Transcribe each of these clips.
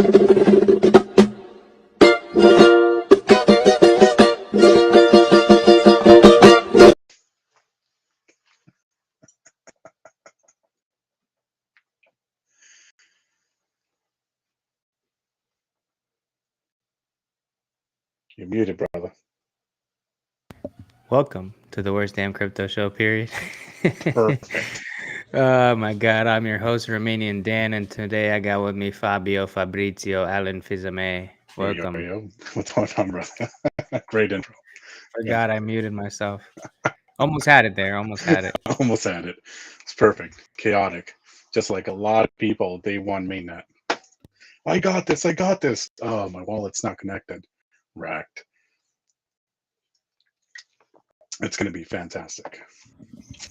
You're muted, brother. Welcome to the worst damn crypto show, period. Perfect. Oh my God, I'm your host, Romanian Dan, and today I got with me Fabrizio, Allan, Fils-Aime. Welcome. Yo. What's going on, brother? Great intro. Forgot I muted myself. Almost had it there, almost had it. Almost had it. It's perfect. Chaotic. Just like a lot of people, day one mainnet. I got this. Oh, my wallet's not connected. Wrecked. It's going to be fantastic.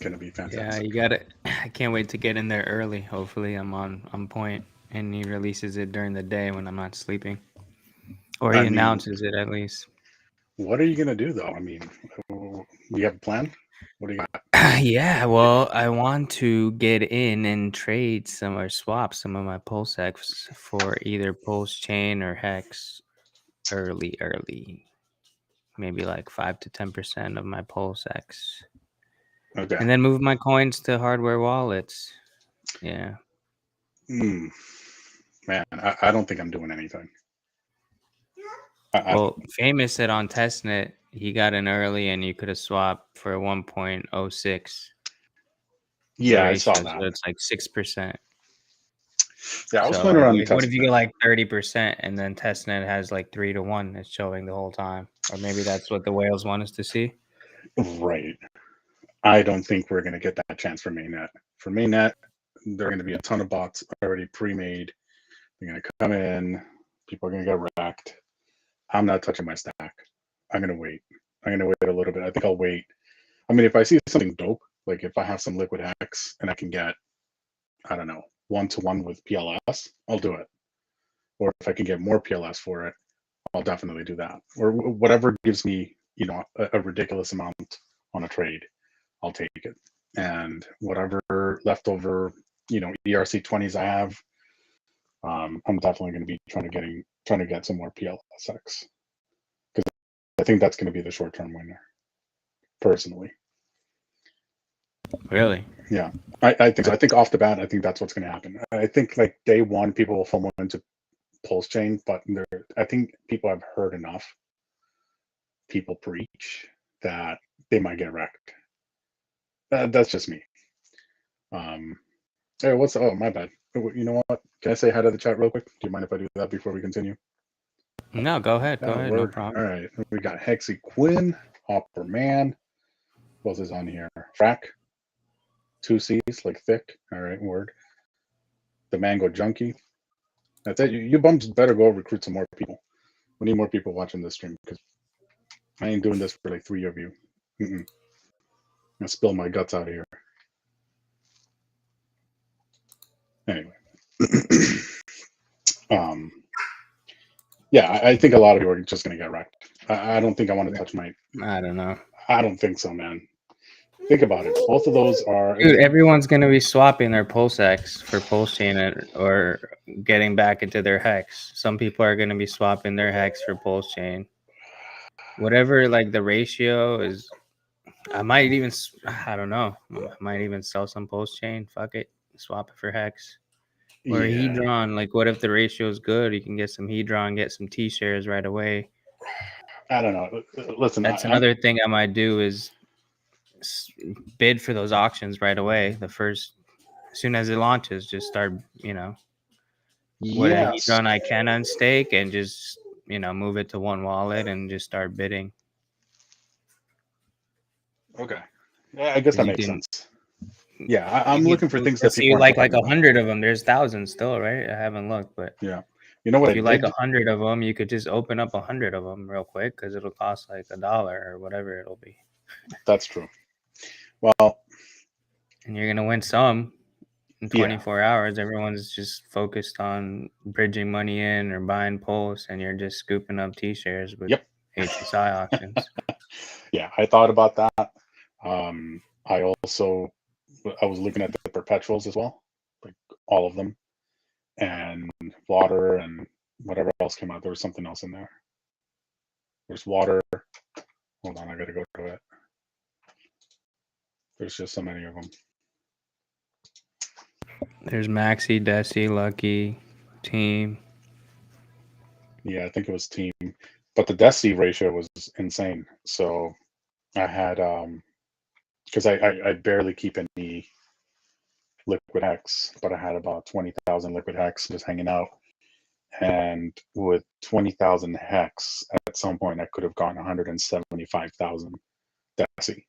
Yeah, you got it. I can't wait to get in there early. Hopefully I'm on point, and he releases it during the day when I'm not sleeping. Or he announces it at least. What are you going to do, though? I mean, we have a plan? What do you got? Yeah, well, I want to get in and trade some or swap some of my PulseX for either PulseChain or Hex early. Maybe like 5 to 10% of my PulseX. Okay. And then move my coins to hardware wallets. Yeah. Man, I don't think I'm doing anything. Well, Famous said on testnet he got in early and you could have swapped for 1.06. Yeah, I saw that. So it's like 6%. Yeah, I was playing around. What if you get like 30% and then testnet has like 3 to 1? It's showing the whole time, or maybe that's what the whales want us to see. Right. I don't think we're going to get that chance for mainnet. For mainnet, there are going to be a ton of bots already pre-made. They're going to come in. People are going to get wrecked. I'm not touching my stack. I'm going to wait. I'm going to wait a little bit. I think I'll wait. I mean, if I see something dope, like if I have some liquid Hex and I can get, I don't know, 1-to-1 with PLS, I'll do it. Or if I can get more PLS for it, I'll definitely do that. Or whatever gives me, a ridiculous amount on a trade, I'll take it. And whatever leftover, ERC20s I have, I'm definitely going to be trying to get some more PLSX, because I think that's going to be the short-term winner, personally. Really? Yeah, I think so. I think off the bat, I think that's what's going to happen. I think like day one, people will FOMO into PulseChain, but I think people have heard enough people preach that they might get wrecked. That's just me. Hey, oh, my bad. You know what? Can I say hi to the chat real quick? Do you mind if I do that before we continue? No, go ahead. Go ahead. No problem. All right. We got Hexy Quinn, Hopper Man. What else is on here? Frack. 2 C's, like thick. All right, word. The Mango Junkie. That's it. You bums better go recruit some more people. We need more people watching this stream, because I ain't doing this for like 3 of you. I'm gonna spill my guts out of here. Anyway. Yeah, I think a lot of you are just gonna get wrecked. I don't think I want to touch my. I don't know. I don't think so, man. Think about it. Both of those are. Dude, everyone's gonna be swapping their PulseX for PulseChain or getting back into their Hex. Some people are gonna be swapping their Hex for PulseChain. Whatever, like the ratio is. I might even. I don't know. I might even sell some PulseChain. Fuck it, swap it for Hex. Or HEDRON, like what if the ratio is good? You can get some HEDRON, get some T-shares right away. I don't know. Listen, that's another thing I might do is bid for those auctions right away. As soon as it launches, just start, what a HEDRON I can unstake and just, move it to one wallet and just start bidding. Okay. Yeah, I guess that makes sense. Yeah, I'm looking for things that people you like 100 of them. There's thousands still, right? I haven't looked, but yeah, you know what? If you like 100 of them, you could just open up 100 of them real quick because it'll cost like $1 or whatever it'll be. That's true. Well, and you're gonna win some in 24 hours. Everyone's just focused on bridging money in or buying Pulse, and you're just scooping up T-shares with HSI auctions. Yeah, I thought about that. I was looking at the perpetuals as well, like all of them, and water and whatever else came out. There was something else in there. There's water. Hold on, I gotta go to it. There's just so many of them. There's Maxi, Desi, Lucky, Team. Yeah, I think it was Team, but the Desi ratio was insane. So I had because I barely keep any liquid hex, but I had about 20,000 liquid hex just hanging out. And with 20,000 hex, at some point I could have gotten 175,000 Desi,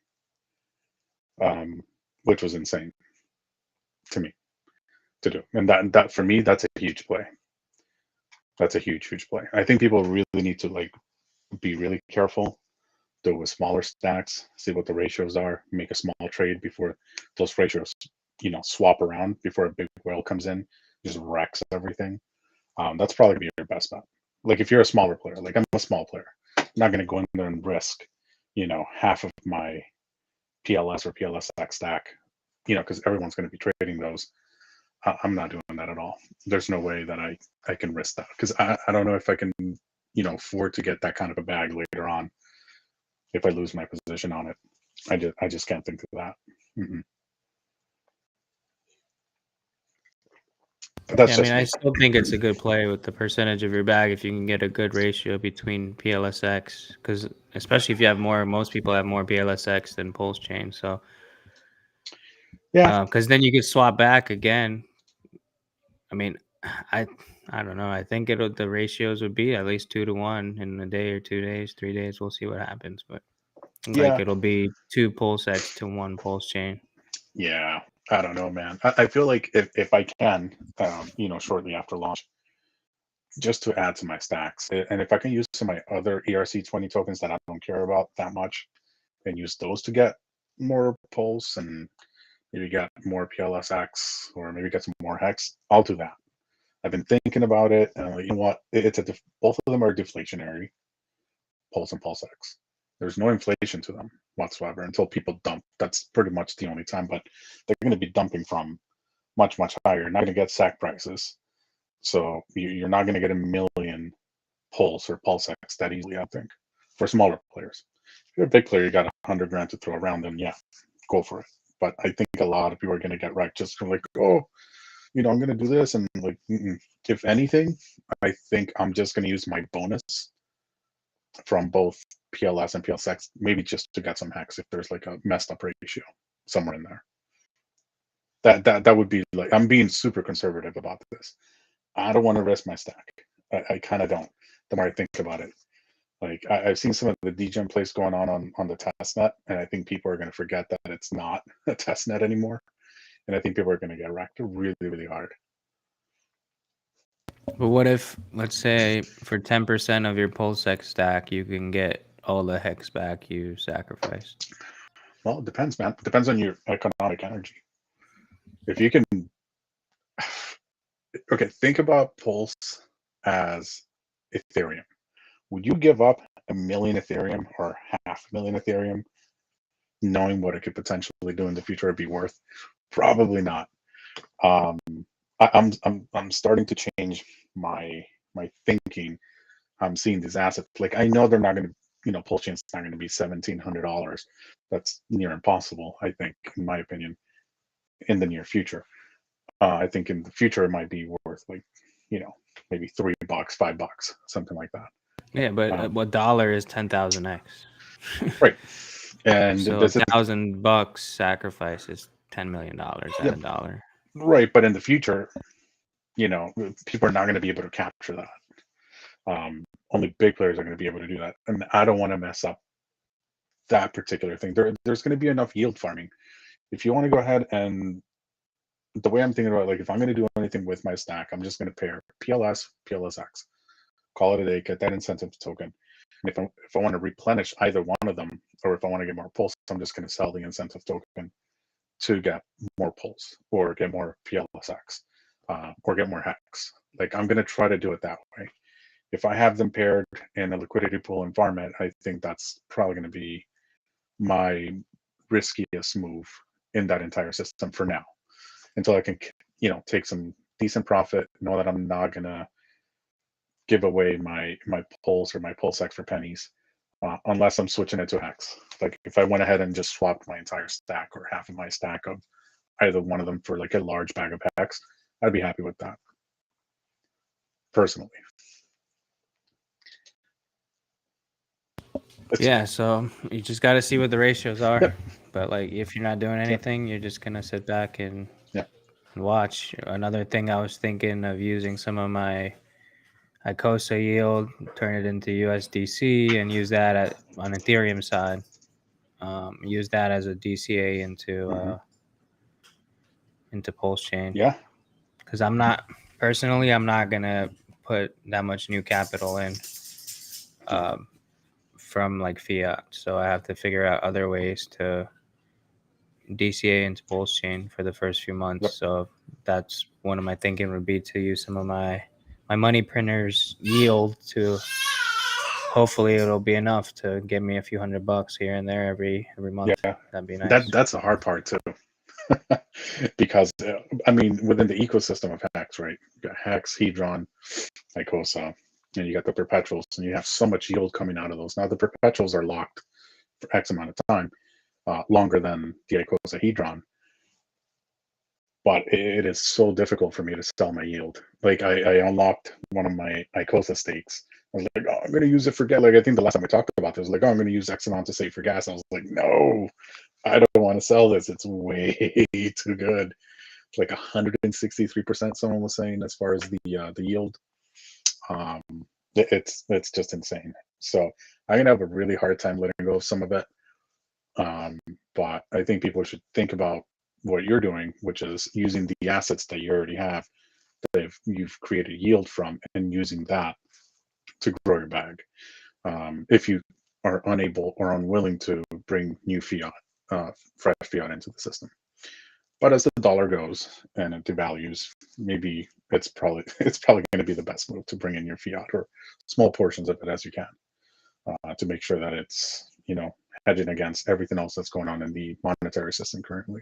which was insane to me to do. And that for me, that's a huge play. That's a huge play. I think people really need to like be really careful, do it with smaller stacks, see what the ratios are, make a small trade before those ratios, swap around before a big whale comes in, just wrecks everything. That's probably gonna be your best bet. Like if you're a smaller player, like I'm a small player, I'm not gonna go in there and risk, half of my PLS or PLSX stack, because everyone's gonna be trading those. I'm not doing that at all. There's no way that I can risk that because I don't know if I can, afford to get that kind of a bag later on if I lose my position on it. I just can't think of that. But that's I still think it's a good play with the percentage of your bag if you can get a good ratio between PLSX, because especially if you have most people have more PLSX than PulseChain. So yeah, because then you could swap back again. I don't know. I think the ratios would be at least 2 to 1 in a day or 2 days, 3 days. We'll see what happens, but yeah, it'll be 2 PulseX to 1 PulseChain. yeah. I don't know, man. I feel like if I can, shortly after launch, just to add to my stacks, and if I can use some of my other ERC20 tokens that I don't care about that much, and use those to get more pulse and maybe get more PLSX or maybe get some more hex, I'll do that. I've been thinking about it, and you know what? Both of them are deflationary, Pulse and PulseX. There's no inflation to them whatsoever until people dump. That's pretty much the only time, but they're going to be dumping from much higher. You're not going to get SAC prices, so you're not going to get a million Pulse or PulseX that easily, I think, for smaller players. If you're a big player, you got 100 grand to throw around, then yeah, go for it. But I think a lot of people are going to get wrecked just from like, oh, I'm going to do this. And like, if anything, I think I'm just going to use my bonus from both PLS and PLSX, maybe just to get some hex if there's like a messed up ratio somewhere in there. That would be like, I'm being super conservative about this. I don't want to risk my stack. I kind of don't. The more I think about it, like I've seen some of the degen plays going on the test net, and I think people are going to forget that it's not a test net anymore, and I think people are going to get wrecked really hard. But what if, let's say, for 10% of your PulseX stack, you can get all the hex back you sacrificed? Well, it depends, man. It depends on your economic energy. If you can, okay, think about Pulse as Ethereum. Would you give up 1 million Ethereum or 500,000 Ethereum, knowing what it could potentially do in the future? It'd be worth? Probably not. I'm starting to change my thinking. I'm seeing these assets. Like I know they're not going to, PulseChain's not going to be $1,700. That's near impossible, I think, in my opinion, in the near future. I think in the future it might be worth like, maybe $3, $5, something like that. Yeah, but what dollar is 10,000x? Right. And so $1,000 sacrifice is $10 million at a dollar. Right, but in the future, people are not going to be able to capture that. Only big players are going to be able to do that, and I don't want to mess up that particular thing. There's going to be enough yield farming. If you want to go ahead and the way I'm thinking about it, like if I'm going to do anything with my stack, I'm just going to pair PLS, PLSX, call it a day, get that incentive token. And if I want to replenish either one of them, or if I want to get more pulse, I'm just going to sell the incentive token to get more pulse or get more PLSX or get more hex. Like I'm going to try to do it that way. If I have them paired in a liquidity pool and farm it, I think that's probably going to be my riskiest move in that entire system for now, until I can, take some decent profit, know that I'm not going to give away my Pulse or my PulseX for pennies, unless I'm switching it to Hex. Like if I went ahead and just swapped my entire stack or half of my stack of either one of them for like a large bag of Hex, I'd be happy with that, personally. Yeah, so you just got to see what the ratios are. Yep. But like, if you're not doing anything, you're just gonna sit back and watch. Another thing I was thinking of using some of my ICOSA yield, turn it into USDC, and use that on Ethereum side. Use that as a DCA into PulseChain. Yeah. Because I'm not gonna put that much new capital in from like fiat, so I have to figure out other ways to DCA into PulseChain for the first few months. Yep. So that's one of my thinking would be to use some of my money printers yield to. Hopefully it'll be enough to give me a few $100 here and there every month. Yeah, that'd be nice. That's the hard part too. Because I mean, within the ecosystem of Hex, right? You got Hex, HEDRON, ICOSA, and you got the perpetuals, and you have so much yield coming out of those. Now the perpetuals are locked for X amount of time, longer than the ICOSA HEDRON. But it is so difficult for me to sell my yield. Like I unlocked one of my ICOSA stakes. I was like, oh, I'm going to use it for gas. Like I think the last time we talked about this, like, oh, I'm going to use X amount to save for gas. I was like, no, I don't want to sell this. It's way too good. Like 163%. Someone was saying as far as the yield. It's just insane. So I'm gonna have a really hard time letting go of some of it. But I think people should think about what you're doing, which is using the assets that you already have, that you've created yield from, and using that to grow your bag. If you are unable or unwilling to bring new fiat, fresh fiat into the system. But as the dollar goes and it devalues, maybe it's probably going to be the best move to bring in your fiat or small portions of it as you can, to make sure that it's, you know, hedging against everything else that's going on in the monetary system currently.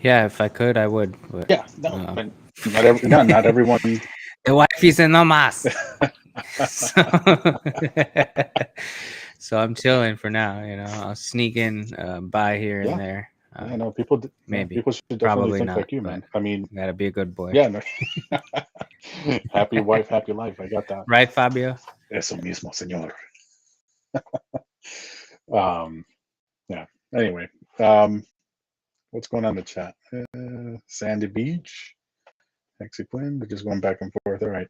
Yeah, if I could, I would. But, yeah, no, but not everyone. The wifey said no mas. So I'm chilling for now. You know, I'll sneak in, buy here and there. Yeah, no, people maybe people should definitely probably think not, like you, man. I mean, gotta be a good boy. Yeah, no. Happy wife, happy life. I got that. Right, Fabio? Eso mismo, señor. Yeah. Anyway, what's going on in the chat? Sandy Beach, Hexy Quinn. They're just going back and forth. All right.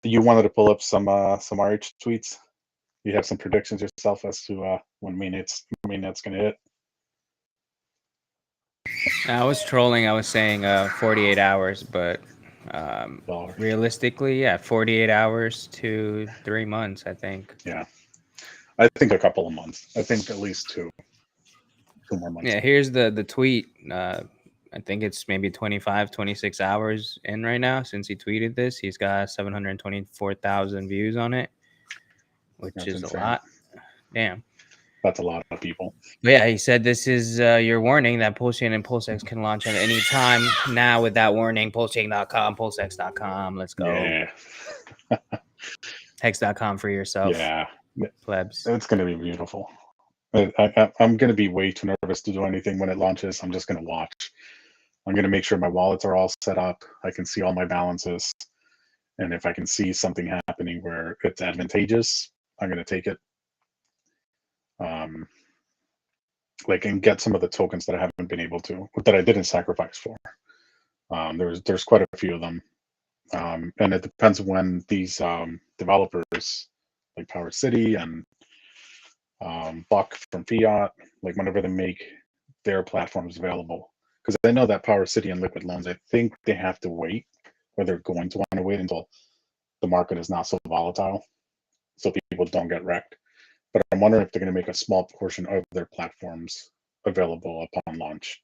You wanted to pull up some RH tweets. You have some predictions yourself as to when mainnet's going to hit. I was trolling. I was saying 48 hours, but realistically, yeah, 48 hours to 3 months, I think. Yeah. I think a couple of months. I think at least two more months. Yeah, here's the tweet. I think it's maybe 25, 26 hours in right now since he tweeted this. He's got 724,000 views on it, which That's is insane. a lot. Damn. That's a lot of people. But yeah, he said this is your warning that PulseChain and PulseX can launch at any time. Now with that warning, PulseChain.com, PulseX.com. Let's go. Yeah. Hex.com for yourself. Yeah. Plebs. It's going to be beautiful. I'm going to be way too nervous to do anything when it launches. I'm just going to watch. I'm going to make sure my wallets are all set up. I can see all my balances. And if I can see something happening where it's advantageous, I'm going to take it. And get some of the tokens that I haven't been able to, that I didn't sacrifice for. There's quite a few of them. And it depends when these developers like Power City and Buck from Fiat, like whenever they make their platforms available. Because I know that Power City and Liquid Loans, I think they have to wait, or they're going to want to wait until the market is not so volatile, so people don't get wrecked. But I'm wondering if they're going to make a small portion of their platforms available upon launch.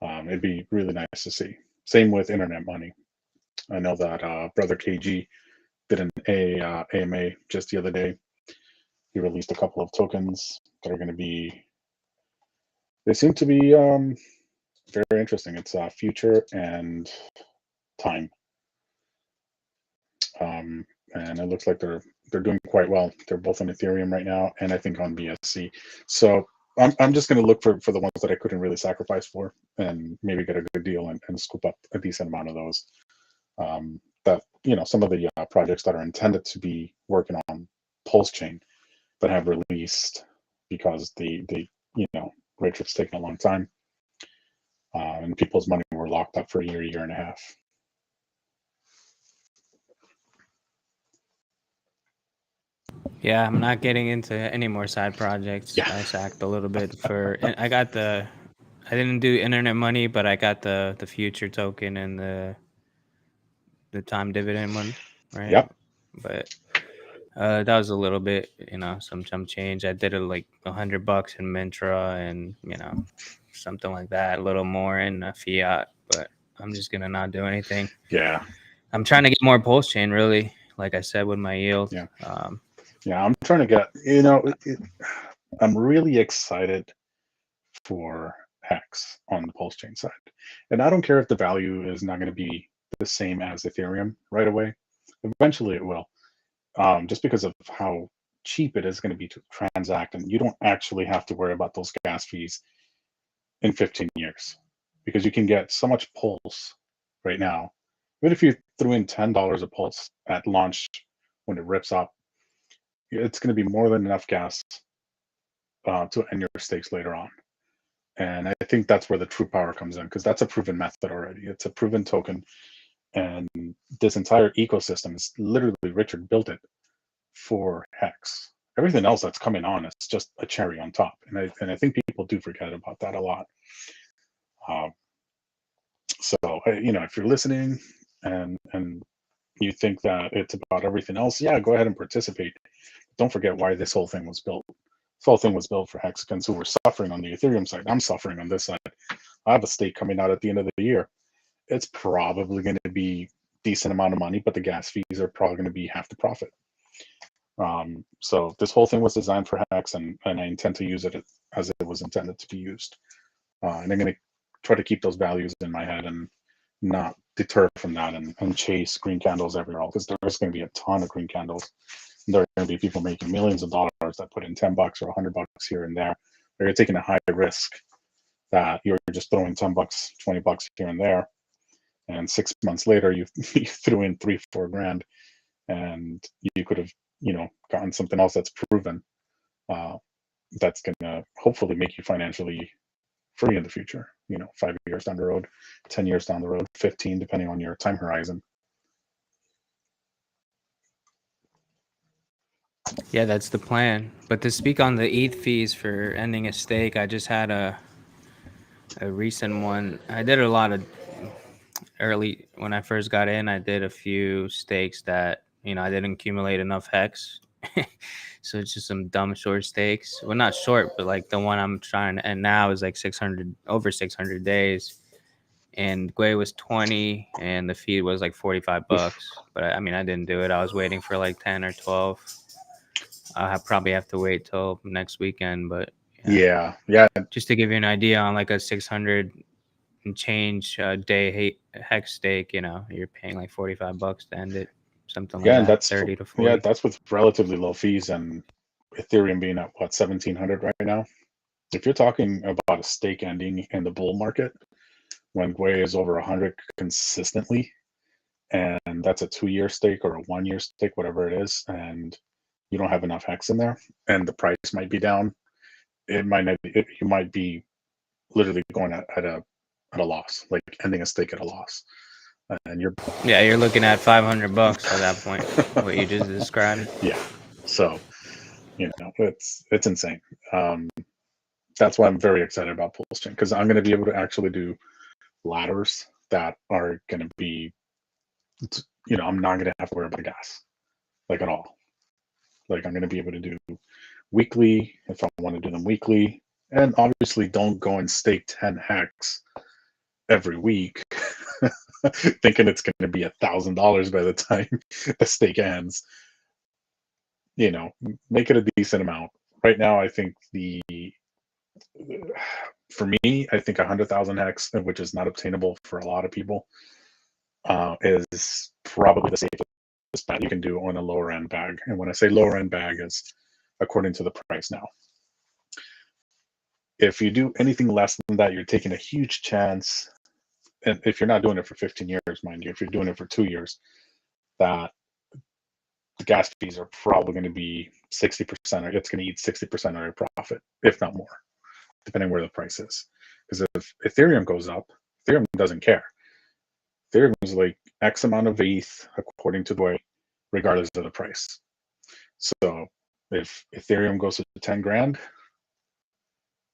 It'd be really nice to see. Same with Internet Money. I know that Brother KG did an AMA just the other day. He released a couple of tokens that are going to be, they seem to be very interesting. It's future and time. And it looks like they're doing quite well. They're both on Ethereum right now, and I think on BSC. So I'm just going to look for the ones that I couldn't really sacrifice for, and maybe get a good deal and scoop up a decent amount of those. That some of the projects that are intended to be working on PulseChain, but have released because the rate trip's taken a long time, and people's money were locked up for a year and a half. Yeah, I'm not getting into any more side projects. Yeah. I sacked a little bit for. I didn't do internet money, but I got the future token and the time dividend one, right? Yep. But that was a little bit, some change. I did it like $100 in Mintra and something like that, a little more in fiat. But I'm just gonna not do anything. Yeah. I'm trying to get more PulseChain, really. Like I said, with my yield. Yeah. Yeah, I'm trying to get. I'm really excited for Hex on the PulseChain side, and I don't care if the value is not going to be the same as Ethereum right away. Eventually, it will, just because of how cheap it is going to be to transact, and you don't actually have to worry about those gas fees in 15 years, because you can get so much Pulse right now. Even if you threw in $10 a Pulse at launch when it rips up, it's going to be more than enough gas to end your stakes later on. And I think that's where the true power comes in, because that's a proven method already. It's a proven token. And this entire ecosystem is literally, Richard built it for Hex. Everything else that's coming on is just a cherry on top. And I think people do forget about that a lot. So, if you're listening and you think that it's about everything else, yeah, go ahead and participate. Don't forget why this whole thing was built. This whole thing was built for Hexicans who were suffering on the Ethereum side. I'm suffering on this side. I have a stake coming out at the end of the year. It's probably going to be decent amount of money, but the gas fees are probably going to be half the profit. So this whole thing was designed for Hex, and I intend to use it as it was intended to be used. And I'm going to try to keep those values in my head and not deter from that and chase green candles everywhere, because there's going to be a ton of green candles. There are going to be people making millions of dollars that put in $10 or $100 here and there. They're taking a high risk that you're just throwing $10, $20 here and there, and 6 months later you threw in $3-4 grand, and you could have gotten something else that's proven, that's going to hopefully make you financially free in the future. 5 years down the road, 10 years down the road, 15, depending on your time horizon. Yeah, that's the plan. But to speak on the ETH fees for ending a stake, I just had a recent one. I did a lot of early when I first got in. I did a few stakes that I didn't accumulate enough hex, so it's just some dumb short stakes. Well, not short, but like the one I'm trying to end now is like over 600 days. And Gwei was 20 and the fee was like $45. But I didn't do it. I was waiting for like 10 or 12. I'll probably have to wait till next weekend, but yeah. Just to give you an idea, on like a 600 and change day hex stake, you're paying like $45 to end it, something like that. That's 30 to 40. Yeah, that's with relatively low fees, and Ethereum being at what, 1,700 right now. If you're talking about a stake ending in the bull market when Gwei is over 100 consistently, and that's a 2-year stake or a 1-year stake, whatever it is, and you don't have enough hex in there, and the price might be down, it might not be, you might be literally going at a loss, like ending a stake at a loss, and you're looking at $500 at that point. What you just described. Yeah, so it's insane. That's why I'm very excited about PulseChain, because I'm going to be able to actually do ladders that are going to be, I'm not going to have to worry about gas, like at all. Like I'm going to be able to do weekly if I want to do them weekly, and obviously don't go and stake 10 hex every week, thinking it's going to be $1,000 by the time the stake ends. Make it a decent amount. Right now, I think For me, I think 100,000 hex, which is not obtainable for a lot of people, is probably the safest bet you can do on a lower end bag. And when I say lower end bag, is according to the price now. If you do anything less than that, you're taking a huge chance. And if you're not doing it for 15 years, mind you, if you're doing it for 2 years, that the gas fees are probably going to be 60%, or it's going to eat 60% of your profit, if not more, depending where the price is. Because if Ethereum goes up, Ethereum doesn't care. Ethereum is like X amount of ETH according to the way, regardless of the price. So if Ethereum goes to 10 grand,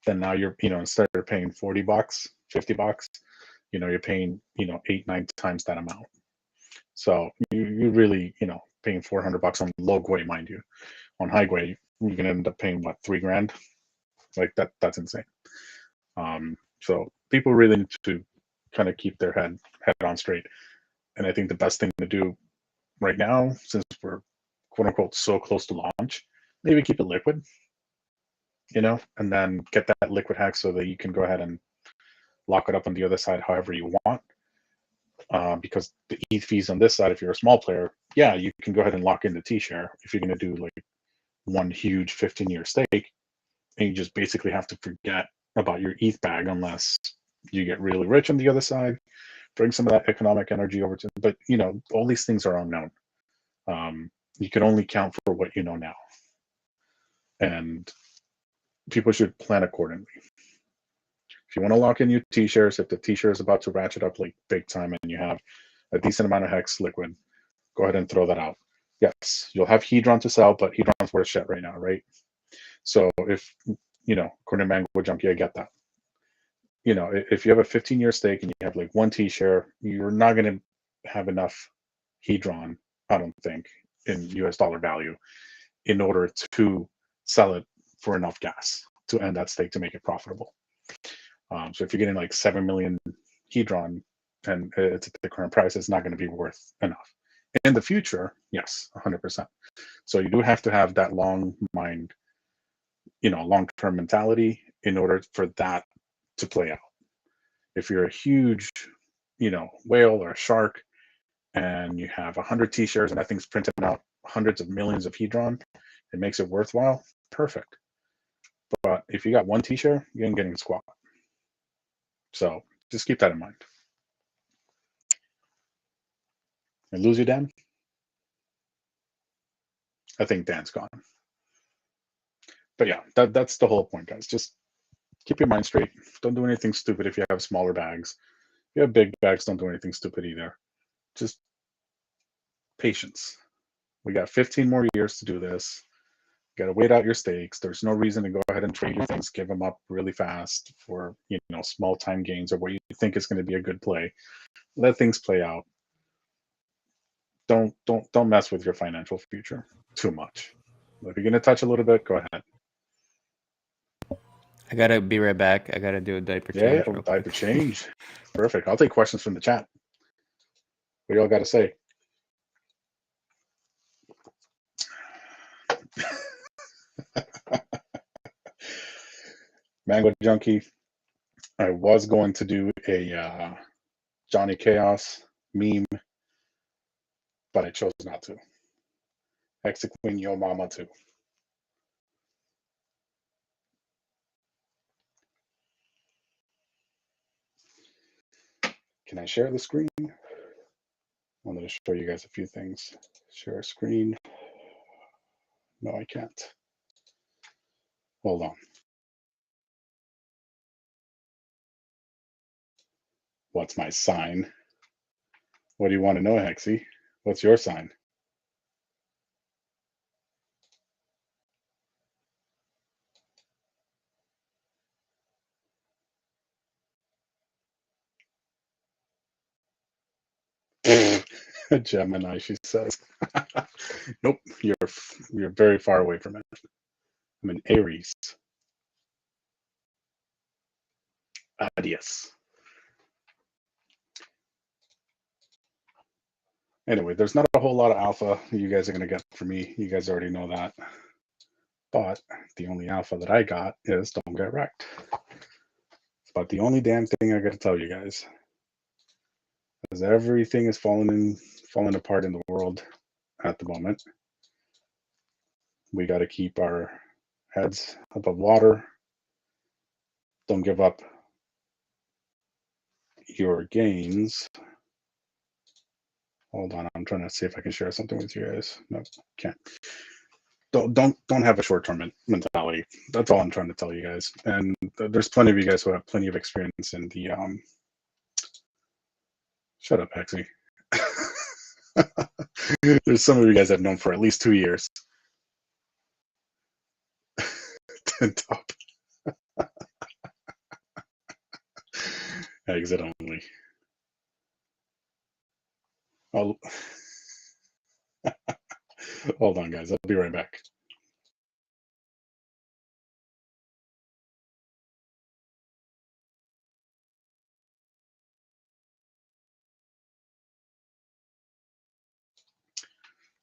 then now you're, instead of paying $40, $50, you're paying, 8-9 times that amount. So you really, paying $400 on low grade, mind you. On high grade, you're gonna end up paying what, 3 grand? Like that's insane. So people really need to kind of keep their head on straight. And I think the best thing to do right now, since we're quote unquote so close to launch, maybe keep it liquid, and then get that liquid hack so that you can go ahead and lock it up on the other side however you want. Because the ETH fees on this side, if you're a small player, yeah, you can go ahead and lock in the T-share if you're going to do like one huge 15-year stake, and you just basically have to forget about your ETH bag unless you get really rich on the other side, bring some of that economic energy over to, but all these things are unknown. You can only count for what you know now, and people should plan accordingly. If you want to lock in your T-shares, if the T-share is about to ratchet up like big time and you have a decent amount of hex liquid, go ahead and throw that out. Yes, you'll have HEDRON to sell, but HEDRON's worth shit right now, right? So if, according to Mango Junkie, I get that. If you have a 15-year stake and you have like one T-share, you're not going to have enough HEDRON, I don't think, in US dollar value in order to sell it for enough gas to end that stake to make it profitable. So if you're getting like 7 million HEDRON and it's at the current price, it's not going to be worth enough. In the future, yes, 100%. So you do have to have that long mind, long-term mentality in order for that to play out. If you're a huge, whale or a shark and you have 100 T-shares and that thing's printing out hundreds of millions of HEDRON, it makes it worthwhile, perfect. But if you got one T-share, you ain't getting squat. So just keep that in mind. And lose you, Dan? I think Dan's gone. But yeah, that's the whole point, guys. Just keep your mind straight. Don't do anything stupid if you have smaller bags. If you have big bags, don't do anything stupid either. Just patience. We got 15 more years to do this. You got to wait out your stakes. There's no reason to go ahead and trade your things, give them up really fast for small time gains or what you think is going to be a good play. Let things play out. Don't mess with your financial future too much. If you're going to touch a little bit, go ahead. I gotta be right back. I gotta do a diaper change. Yeah, diaper change. Perfect. I'll take questions from the chat. What y'all got to say? Mango Junkie, I was going to do a Johnny Chaos meme, but I chose not to. Hexa Queen, yo mama too. Can I share the screen? I wanted to show you guys a few things. Share screen. No, I can't. Hold on. What's my sign? What do you want to know, Hexy? What's your sign? Gemini, she says. Nope, you're very far away from it. I'm an Aries. Adios. Anyway, there's not a whole lot of alpha you guys are going to get from me. You guys already know that. But the only alpha that I got is don't get wrecked. But the only damn thing I got to tell you guys is everything is falling apart in the world at the moment. We got to keep our heads above water. Don't give up your gains. Hold on, I'm trying to see if I can share something with you guys. No, can't. Don't have a short-term mentality. That's all I'm trying to tell you guys. And there's plenty of you guys who have plenty of experience in the shut up, Hexy. There's some of you guys I've known for at least 2 years. Top. Exit only. Hold on, guys. I'll be right back.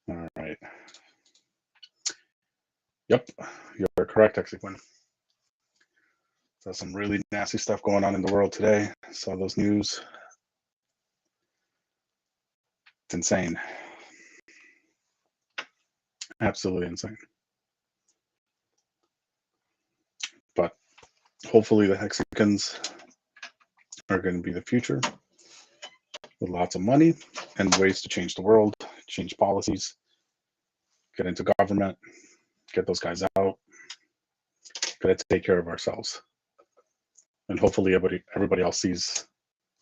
All right. Yep, you're correct, Exequin. There's some really nasty stuff going on in the world today. Saw those news. It's insane. Absolutely insane. But hopefully the Hexicans are going to be the future with lots of money and ways to change the world, change policies, get into government, get those guys out. Got to take care of ourselves. And hopefully everybody else sees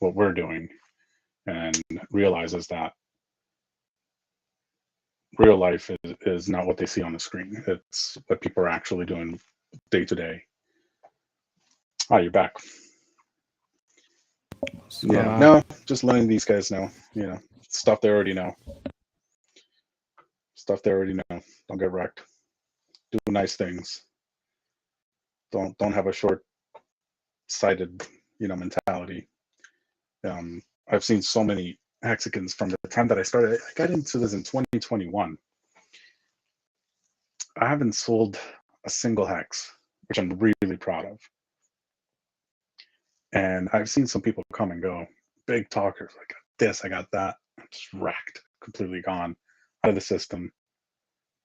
what we're doing and realizes that real life is not what they see on the screen. It's what people are actually doing day to day. Oh, you're back. Yeah, no, just letting these guys know, you know, stuff they already know. Stuff they already know. Don't get wrecked. Do nice things. Don't have a short-sighted, you know, mentality. I've seen so many Hexicans from the time that I started. I got into this in 2021. I haven't sold a single hex, which I'm really proud of. And I've seen some people come and go, big talkers, I got this, I got that. I'm just wrecked, completely gone, out of the system,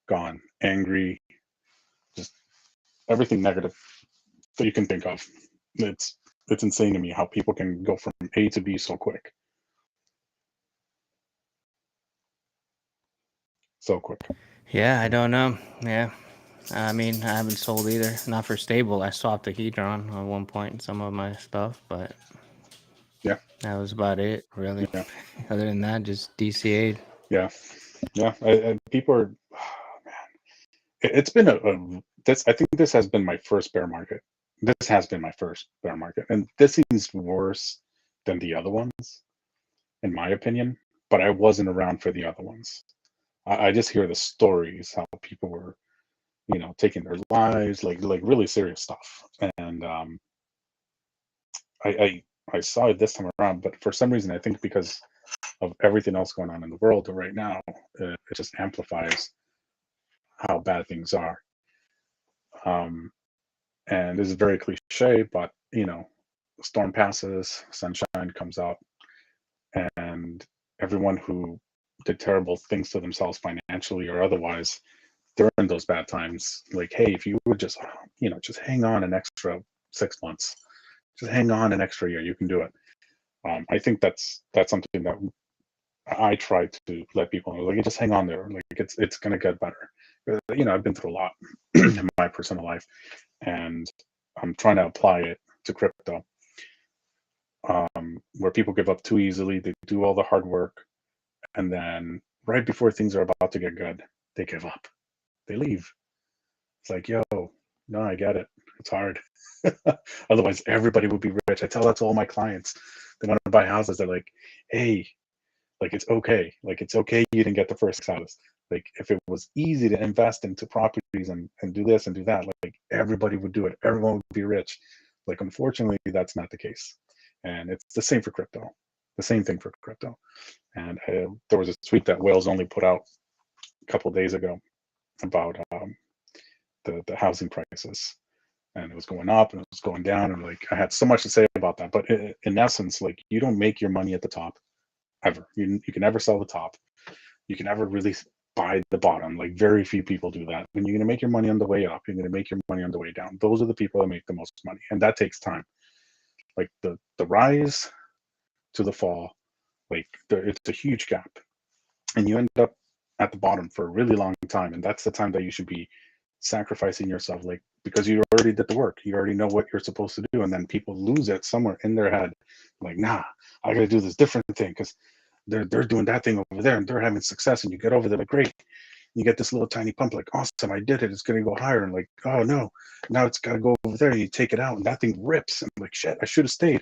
gone, angry, just everything negative that you can think of. It's insane to me how people can go from A to B so quick. So quick. Yeah, I don't know. Yeah. I mean, I haven't sold either. Not for stable. I swapped a HEDRON at one point in some of my stuff, but yeah, that was about it, really. Yeah. Other than that, just DCA'd. Yeah. People are, oh, man. It's been I think this has been my first bear market. This has been my first bear market. And this seems worse than the other ones, in my opinion. But I wasn't around for the other ones. I just hear the stories, how people were, you know, taking their lives, like really serious stuff. And I saw it this time around, but for some reason, I think because of everything else going on in the world right now, it just amplifies how bad things are. And this is very cliche, but you know, storm passes, sunshine comes out, and everyone who did terrible things to themselves financially or otherwise during those bad times, like, hey, if you would just, you know, just hang on an extra 6 months, just hang on an extra year, you can do it. I think that's something that I try to let people know, like, just hang on there, like it's gonna get better. You know, I've been through a lot in my personal life, and I'm trying to apply it to crypto, where people give up too easily. They do all the hard work, and then right before things are about to get good, they give up. They leave. It's like, yo, no, I get it. It's hard. Otherwise, everybody would be rich. I tell that to all my clients. They want to buy houses. They're like, hey, like, it's okay. Like, it's okay you didn't get the first house. Like, if it was easy to invest into properties and do this and do that, like everybody would do it. Everyone would be rich. Like, unfortunately, that's not the case. And it's the same for crypto. The same thing for crypto. And there was a tweet that Wales only put out a couple of days ago about the housing prices. and it was going up and it was going down, and like I had so much to say about that. But in essence, like you don't make your money at the top ever. You can never sell the top. You can never really buy the bottom. Like very few people do that. When you're going to make your money on the way up, you're going to make your money on the way down. Those are the people that make the most money, and that takes time. Like the rise to the fall, like it's a huge gap, and you end up at the bottom for a really long time, and that's the time that you should be sacrificing yourself, like because you already did the work, you already know what you're supposed to do, and then people lose it somewhere in their head, like, nah, I gotta do this different thing because they're doing that thing over there and they're having success, and you get over there like great, you get this little tiny pump like awesome, I did it, it's gonna go higher, and like oh no, now it's gotta go over there, and you take it out and that thing rips, and like shit, I should have stayed.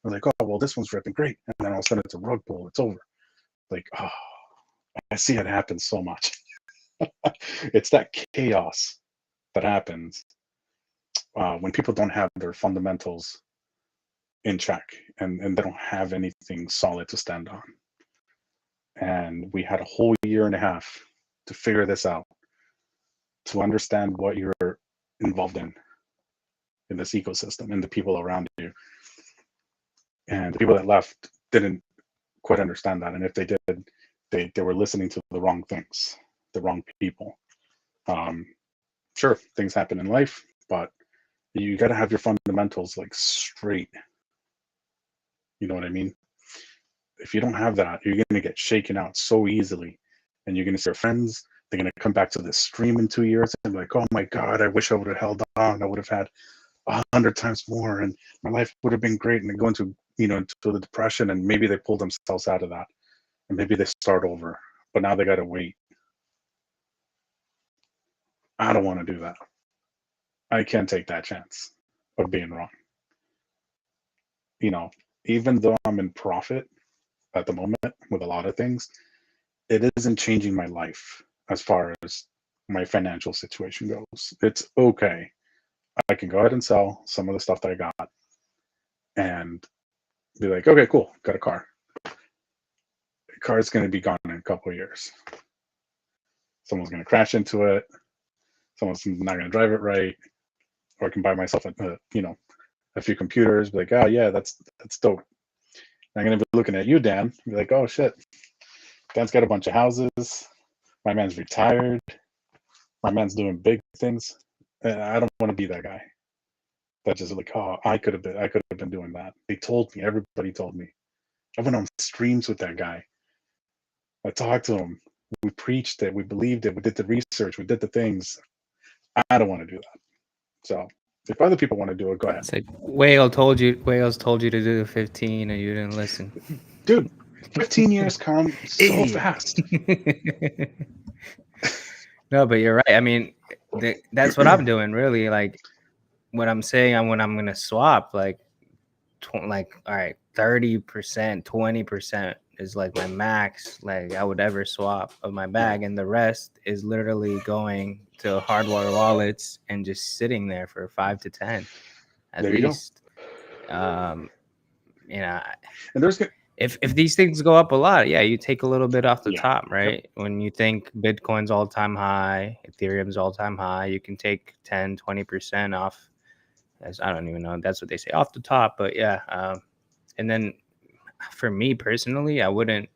I'm like, oh well, this one's ripping great, and then all of a sudden it's a rug pull, it's over. Like, oh, I see it happen so much. It's that chaos that happens when people don't have their fundamentals in check, and they don't have anything solid to stand on. And we had a whole year and a half to figure this out, to understand what you're involved in this ecosystem and the people around you. And the people that left didn't quite understand that. And if they did, they were listening to the wrong things, the wrong people. Sure, things happen in life, but you got to have your fundamentals like straight. You know what I mean? If you don't have that, you're going to get shaken out so easily, and you're going to see your friends. They're going to come back to this stream in 2 years and be like, oh my God, I wish I would have held on. I would have had 100 times more, and my life would have been great. And they go into, into the depression, and maybe they pull themselves out of that, and maybe they start over, but now they got to wait. I don't want to do that. I can't take that chance of being wrong. Even though I'm in profit at the moment with a lot of things, it isn't changing my life as far as my financial situation goes. It's okay. I can go ahead and sell some of the stuff that I got and be like, okay, cool, got a car. The car's going to be gone in a couple of years. Someone's going to crash into it. Someone's not going to drive it right. Or I can buy myself a few computers, be like, oh yeah, that's dope. I'm going to be looking at you, Dan, be like, oh shit, Dan's got a bunch of houses. My man's retired. My man's doing big things. I don't want to be that guy. That's just like, oh, I could have been doing that. They told me, everybody told me. I went on streams with that guy. I talked to him. We preached it. We believed it. We did the research. We did the things. I don't want to do that. So if other people want to do it, go ahead. It's like Whales told you to do the 15 and you didn't listen. Dude, 15 years come so fast. No, but you're right. I mean, that's what I'm doing, really. Like, what I'm saying, when I'm going to swap, like, all right, 30%, 20% is like my max, like, I would ever swap of my bag. And the rest is literally going to hardware wallets and just sitting there for 5 to 10 at least. And there's if these things go up a lot, yeah, you take a little bit off the top, right? Yep. When you think Bitcoin's all-time high, Ethereum's all-time high, you can take 10, 20% off. As I don't even know, that's what they say off the top, but yeah. And then for me personally, I want to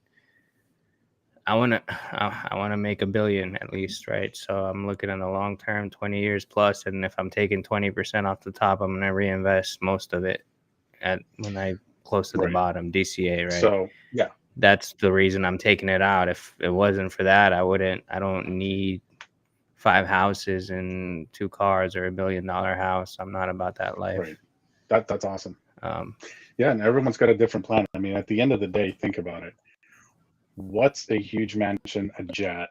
make $1 billion at least, right? So I'm looking at the long term, 20 years plus, and if I'm taking 20% off the top, I'm going to reinvest most of it when I close to the bottom, DCA, right? So yeah, that's the reason I'm taking it out. If it wasn't for that, I don't need 5 houses and 2 cars or $1 billion house. I'm not about that life. Right. That's awesome. Yeah, and everyone's got a different plan. I mean, at the end of the day, think about it. What's a huge mansion, a jet,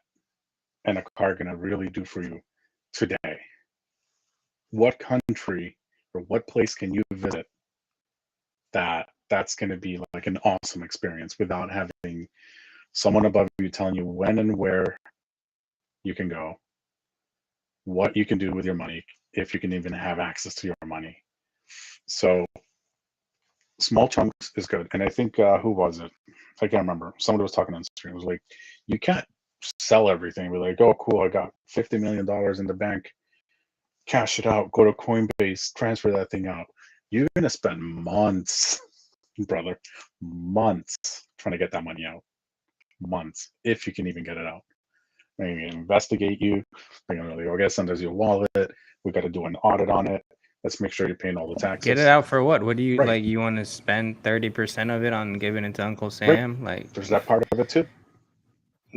and a car going to really do for you today? What country or what place can you visit that's going to be like an awesome experience without having someone above you telling you when and where you can go, what you can do with your money, if you can even have access to your money? So small chunks is good. And I think, who was it? I can't remember. Somebody was talking on stream. It was like, you can't sell everything. We're like, oh, cool, I got $50 million in the bank. cash it out, go to Coinbase, transfer that thing out. You're going to spend months, brother, months trying to get that money out. Months, if you can even get it out. They're going to investigate you. They're going to okay, send us your wallet. We got to do an audit on it. Let's make sure you're paying all the taxes. Get it out for what? What do you Right. like? You want to spend 30% of it on giving it to Uncle Sam? Right. Like, there's that part of it too.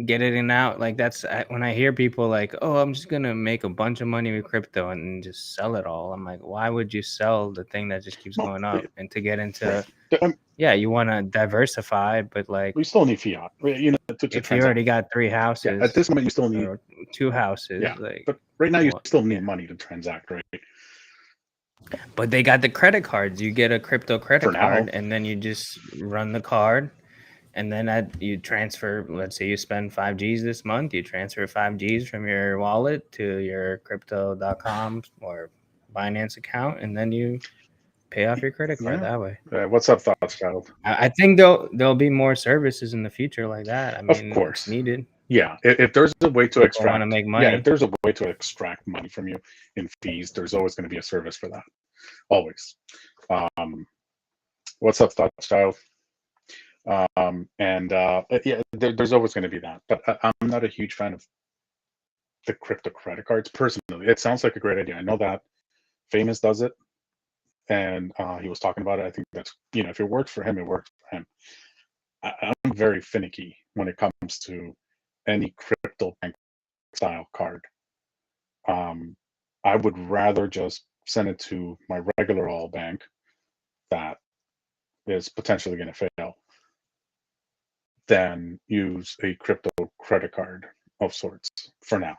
get it in out. Like, that's when I hear people like, oh, I'm just gonna make a bunch of money with crypto and just sell it all. I'm like, why would you sell the thing that just keeps going up? And to get into yeah, you want to diversify, but like, we still need fiat. You know, to if you already got 3 houses, yeah, at this moment you still need 2 houses. Yeah, like, but right now you still need money to transact, right? But they got the credit cards. You get a crypto credit For now. card, and then you just run the card, and then you transfer. Let's say you spend 5 Gs this month. You transfer 5 Gs from your wallet to your crypto.com or Binance account, and then you pay off your credit card that way. What's up, Thoughts Child? I think there'll be more services in the future like that. I mean, of course, it's needed. Yeah, if there's a way to extract, want to make money. Yeah, if there's a way to extract money from you in fees, there's always going to be a service for that. Always. What's up, Thoughts Child? Yeah, there's always going to be that. But I'm not a huge fan of the crypto credit cards personally. It sounds like a great idea. I know that Famous does it, and he was talking about it. I think that's, you know, if it works for him, it works for him. I'm very finicky when it comes to any crypto bank style card. I would rather just send it to my regular all bank that is potentially going to fail than use a crypto credit card of sorts for now,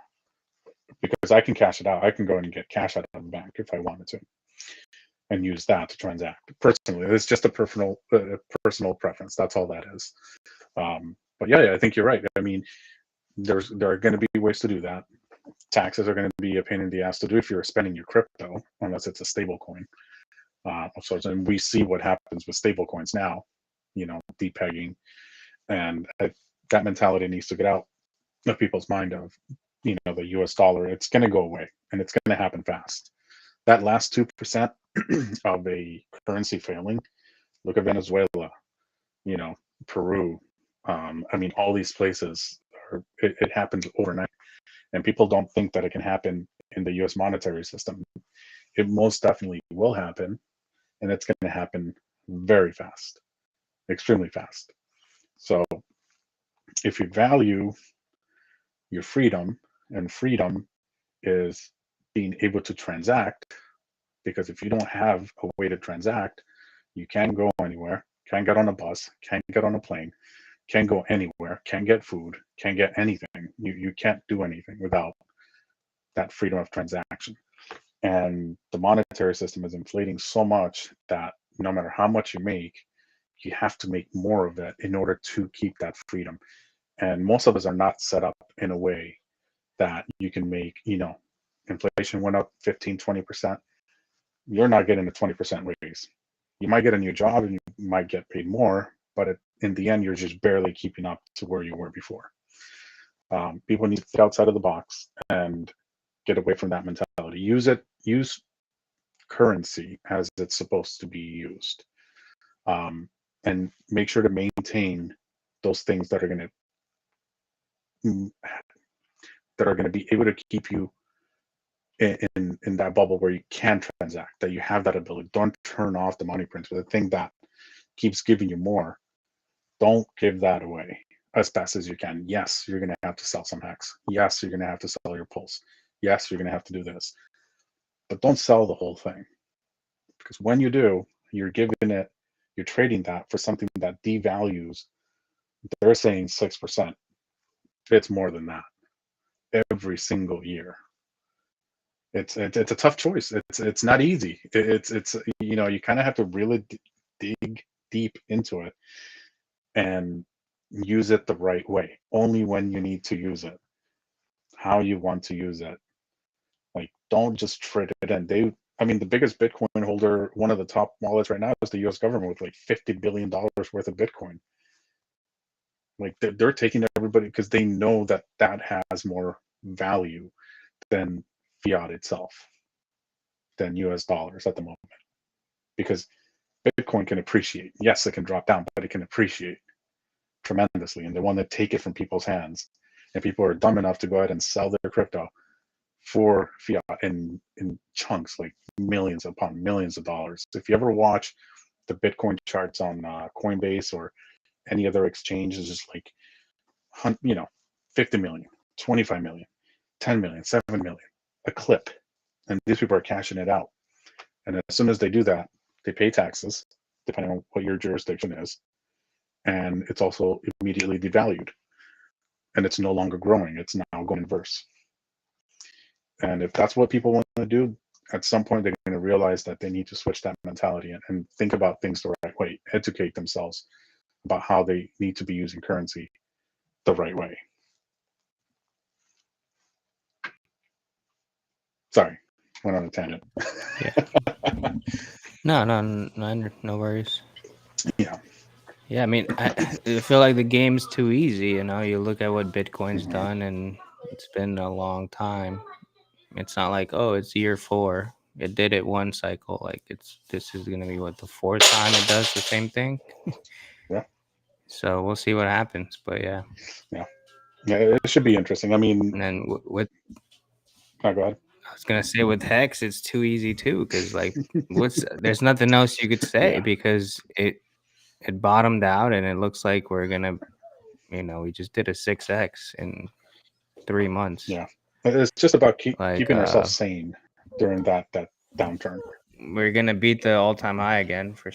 because I can cash it out. I can go and get cash out of the bank if I wanted to, and use that to transact. Personally, it's just a personal preference. That's all that is. But yeah, I think you're right. I mean, there are going to be ways to do that. Taxes are going to be a pain in the ass to do if you're spending your crypto, unless it's a stable coin of sorts. And we see what happens with stable coins now, you know, depegging, and that mentality needs to get out of people's mind of, you know, the US dollar. It's going to go away, and it's going to happen fast. That last 2% of a currency failing, look at Venezuela, you know, Peru. I mean, all these places, it happens overnight. And people don't think that it can happen in the US monetary system. It most definitely will happen, and it's going to happen very fast, extremely fast. So if you value your freedom, and freedom is being able to transact, because if you don't have a way to transact, you can't go anywhere, can't get on a bus, can't get on a plane, can't go anywhere, can't get food, can't get anything. You can't do anything without that freedom of transaction. And the monetary system is inflating so much that no matter how much you make, you have to make more of it in order to keep that freedom. And most of us are not set up in a way that you can make, you know, inflation went up 15, 20%. You're not getting a 20% raise. You might get a new job and you might get paid more, but in the end, you're just barely keeping up to where you were before. People need to think outside of the box and get away from that mentality. Use currency as it's supposed to be used, and make sure to maintain those things that are going to be able to keep you in that bubble where you can transact, that you have that ability. Don't turn off the money printer, the thing that keeps giving you more. Don't give that away as fast as you can. Yes, you're going to have to sell some hex. Yes, you're going to have to sell your pulse. Yes, you're going to have to do this, but don't sell the whole thing, because when you do, you're trading that for something that devalues. They're saying 6%. It's more than that every single year. It's a tough choice. It's not easy. It's you know, you kind of have to really dig deep into it and use it the right way. Only when you need to use it, how you want to use it. Like, don't just trade it in. I mean, the biggest Bitcoin holder, one of the top wallets right now, is the US government with like $50 billion worth of Bitcoin. Like, they're taking everybody because they know that has more value than fiat itself. than US dollars at the moment, because Bitcoin can appreciate. Yes, it can drop down, but it can appreciate tremendously. And they want to take it from people's hands. And people are dumb enough to go ahead and sell their crypto for fiat in chunks, like millions upon millions of dollars. If you ever watch the Bitcoin charts on Coinbase or any other exchange, is just like, 50 million, 25 million, 10 million, 7 million, a clip. And these people are cashing it out. And as soon as they do that, they pay taxes, depending on what your jurisdiction is. And it's also immediately devalued. And it's no longer growing. It's now going inverse. And if that's what people want to do, at some point they're going to realize that they need to switch that mentality and think about things the right way, educate themselves about how they need to be using currency the right way. Sorry, went on a tangent. Yeah. No worries. Yeah. Yeah, I mean, I feel like the game's too easy. You look at what Bitcoin's done, and it's been a long time. It's not like, oh, it's year 4. It did it one cycle. Like this is gonna be what, the 4th time it does the same thing. Yeah. So we'll see what happens. But yeah. Yeah, it should be interesting. I mean, And then with go ahead. I was gonna say with Hex, it's too easy too, because like, there's nothing else you could say because it bottomed out, and it looks like we're gonna, we just did a 6x in 3 months. Yeah, it's just about keeping ourselves sane during that downturn. We're gonna beat the all-time high again for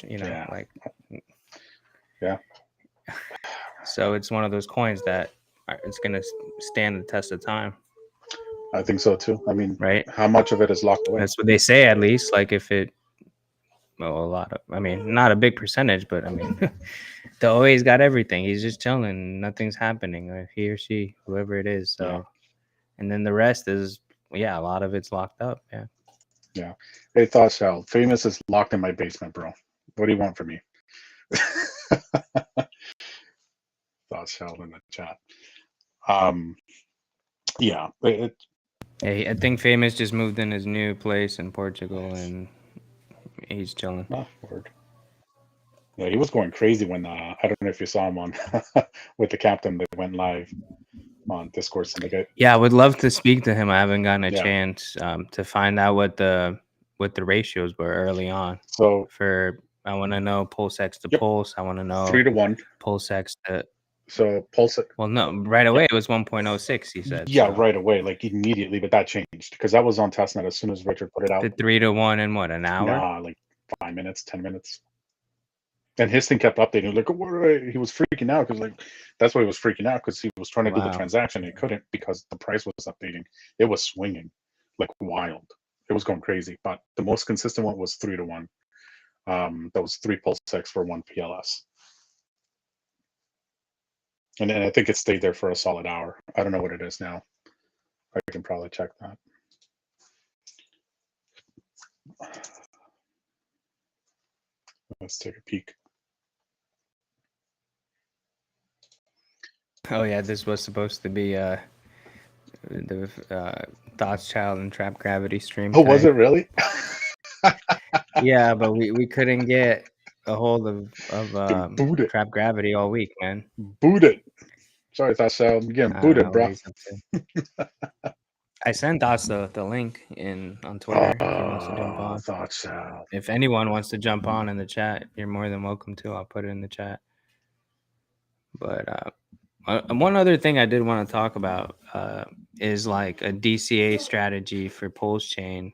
Yeah. So it's one of those coins that it's gonna stand the test of time. I think so too. I mean, right? How much of it is locked away? That's what they say, at least. Like if it, well, a lot of, I mean, not a big percentage, but I mean, the OA's got everything. He's just chilling. Nothing's happening. Or he or she, whoever it is. So, and then the rest is, a lot of it's locked up. Yeah. Yeah. Hey, Thought Shell, Famous is locked in my basement, bro. What do you want from me? Thought Shell in the chat. Yeah. Hey, I think Famous just moved in his new place in Portugal, and he's chilling. Oh, word. Yeah, he was going crazy when I don't know if you saw him on with the captain that went live on Discord Syndicate. Yeah, I would love to speak to him. I haven't gotten a chance to find out what the ratios were early on. So I want to know PulseX to Pulse. I want to know 3-to-1 PulseX to. So PulseX. Well, no, right away it was 1.06. He said. Yeah, right away, like immediately, but that changed because that was on testnet as soon as Richard put it out. The 3-to-1 in what, an hour? Nah, like 5 minutes, 10 minutes. And his thing kept updating. Like, he was freaking out because, like, that's why he was freaking out, because he was trying to do the transaction and he couldn't because the price was updating. It was swinging like wild. It was going crazy. But the most consistent one was 3-to-1. That was 3 PulseX for 1 PLS. And then I think it stayed there for a solid hour. I don't know what it is now. I can probably check that. Let's take a peek. Oh yeah, this was supposed to be the Thoughts Child and Trap Gravity stream. Oh, was it really? Yeah, but we couldn't get a hold of Trap Gravity all week, man. Boot it. Sorry, Thoughts Child. You're getting booted, bro. I sent Thoughts the link on Twitter if he wants to jump on. Thoughts Child. If anyone wants to jump on in the chat, you're more than welcome to. I'll put it in the chat. But one other thing I did want to talk about is like a DCA strategy for PulseChain.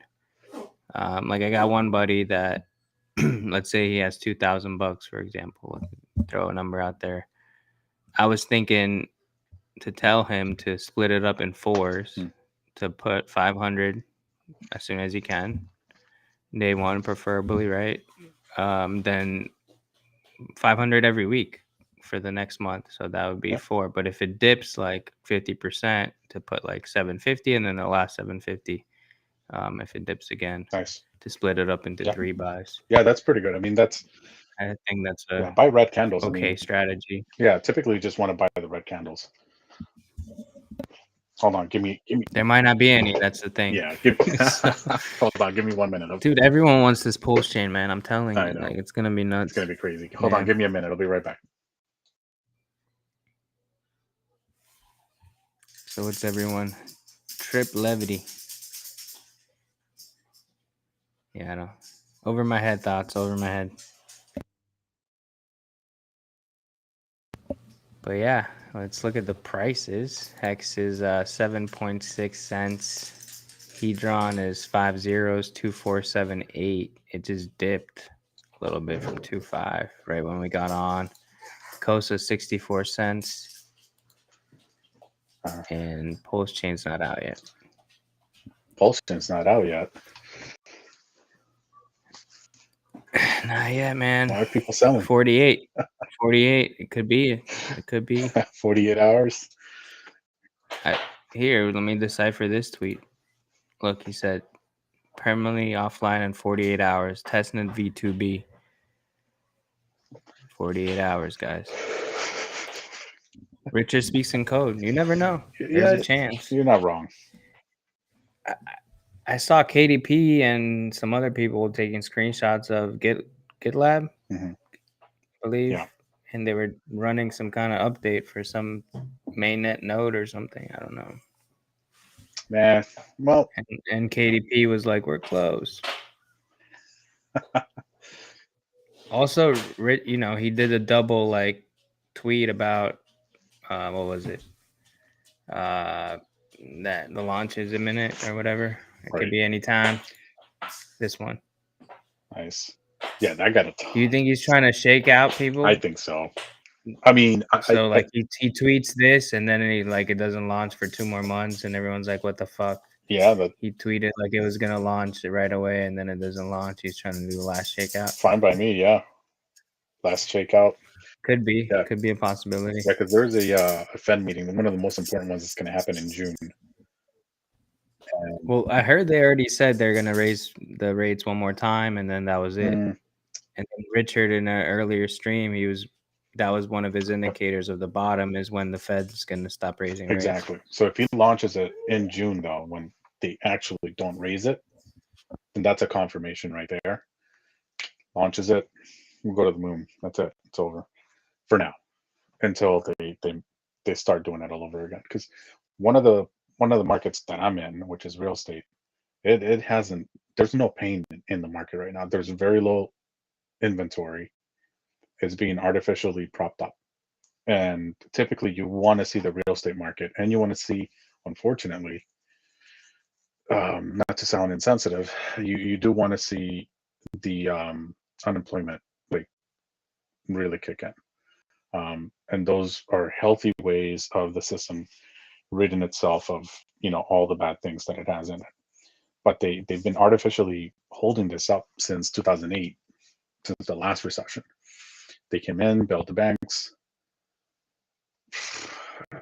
Like I got one buddy that, let's say he has $2,000, for example. Throw a number out there. I was thinking to tell him to split it up in 4s, to put 500 as soon as he can. Day one, preferably, right? Then 500 every week for the next month. So that would be 4. But if it dips like 50%, to put like 750, and then the last 750 if it dips again. Nice. To split it up into 3 buys. Yeah, that's pretty good. I mean, I think that's a buy red candles. Okay, strategy. Yeah, typically you just want to buy the red candles. Hold on, give me. There might not be any. That's the thing. Yeah, give me. So, Hold on, give me 1 minute. dude, everyone wants this PulseChain, man. I'm telling I you, know. like it's gonna be nuts. It's gonna be crazy. Hold on, Yeah. give me a minute. I'll be right back. So what's everyone? Trip levity. Yeah, I know. Over my head thoughts, over my head. But yeah, let's look at the prices. Hex is 7.6 cents. HEDRON is 5 zeros, 2478. It just dipped a little bit from 2.5 right when we got on. ICOSA 64 cents. And PulseChain's not out yet. PulseChain's not out yet. Not yet, man. Why are people selling? 48. 48. It could be. It could be. 48 hours. Here, let me decipher this tweet. Look, he said, permanently offline in 48 hours. Testnet V2B. 48 hours, guys. Richard speaks in code. You never know. There's a chance. You're not wrong. I saw KDP and some other people taking screenshots of GitLab, I believe, and they were running some kind of update for some mainnet node or something. I don't know. Man, well, and KDP was like, "We're close." Also, you know, he did a double like tweet about what was it? That the launch is imminent or whatever. It could be any time. This one. Nice. Yeah, that got a ton. Do you think he's trying to shake out people? I think so. I mean, so he tweets this and then it doesn't launch for 2 more months and everyone's like, what the fuck? Yeah, but he tweeted like it was gonna launch right away and then it doesn't launch. He's trying to do the last shakeout. Fine by me, yeah. Last shakeout. Could be. Yeah. Could be a possibility. Yeah, because there's a Fed meeting. One of the most important ones is going to happen in June. Well, I heard they already said they're going to raise the rates 1 more time, and then that was it. And then Richard, in an earlier stream, that was one of his indicators of the bottom is when the Fed's going to stop raising rates. Exactly. So if he launches it in June, though, when they actually don't raise it, then that's a confirmation right there. Launches it, we'll go to the moon. That's it. It's over for now, until they start doing it all over again. Because one of the markets that I'm in, which is real estate, it hasn't. There's no pain in the market right now. There's very low inventory. It's being artificially propped up, and typically you want to see the real estate market, and you want to see, unfortunately, not to sound insensitive, you do want to see the unemployment like really kick in, and those are healthy ways of the system ridding itself of all the bad things that it has in it. But they've been artificially holding this up since 2008, since the last recession. They came in, bailed the banks.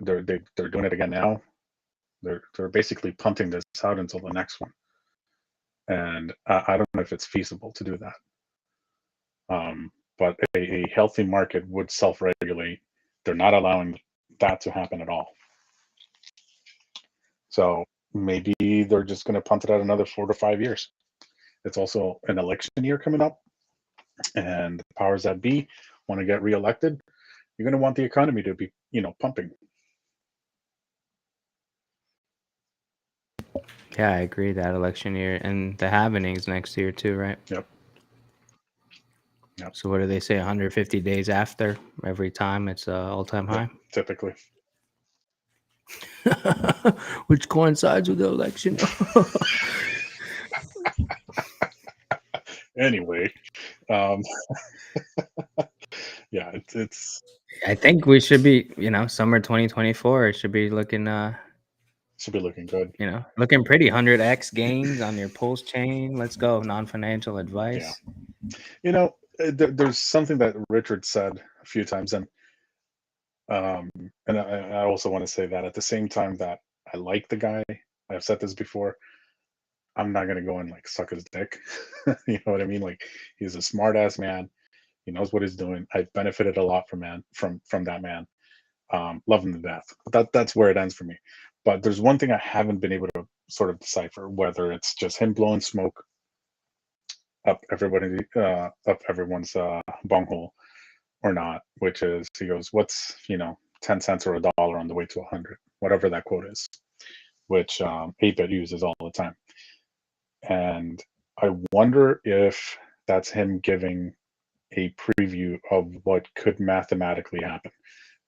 They're doing it again now. They're basically punting this out until the next one, and I don't know if it's feasible to do that. But a healthy market would self-regulate. They're not allowing that to happen at all. So maybe they're just going to punt it out another 4 to 5 years. It's also an election year coming up, and the powers that be want to get reelected. You're going to want the economy to be, pumping. Yeah, I agree. That election year and the happenings next year too, right? Yep. So what do they say? 150 days after every time it's all-time high. Typically. Which coincides with the election. Anyway, yeah, it's. I think we should be, summer 2024. It should be looking. Should be looking good. Looking pretty. 100x gains on your PulseChain. Let's go. Non-financial advice. Yeah. There's something that Richard said a few times, and I also want to say that at the same time that I like the guy, I've said this before, I'm not going to go and like suck his dick. You know what I mean? Like, he's a smart ass man. He knows what he's doing. I've benefited a lot from that man. Love him to death. That's where it ends for me. But there's one thing I haven't been able to sort of decipher, whether it's just him blowing smoke up everyone's bunghole or not, which is, he goes, what's, 10 cents or a dollar on the way to 100, whatever that quote is, which 8-bit uses all the time. And I wonder if that's him giving a preview of what could mathematically happen.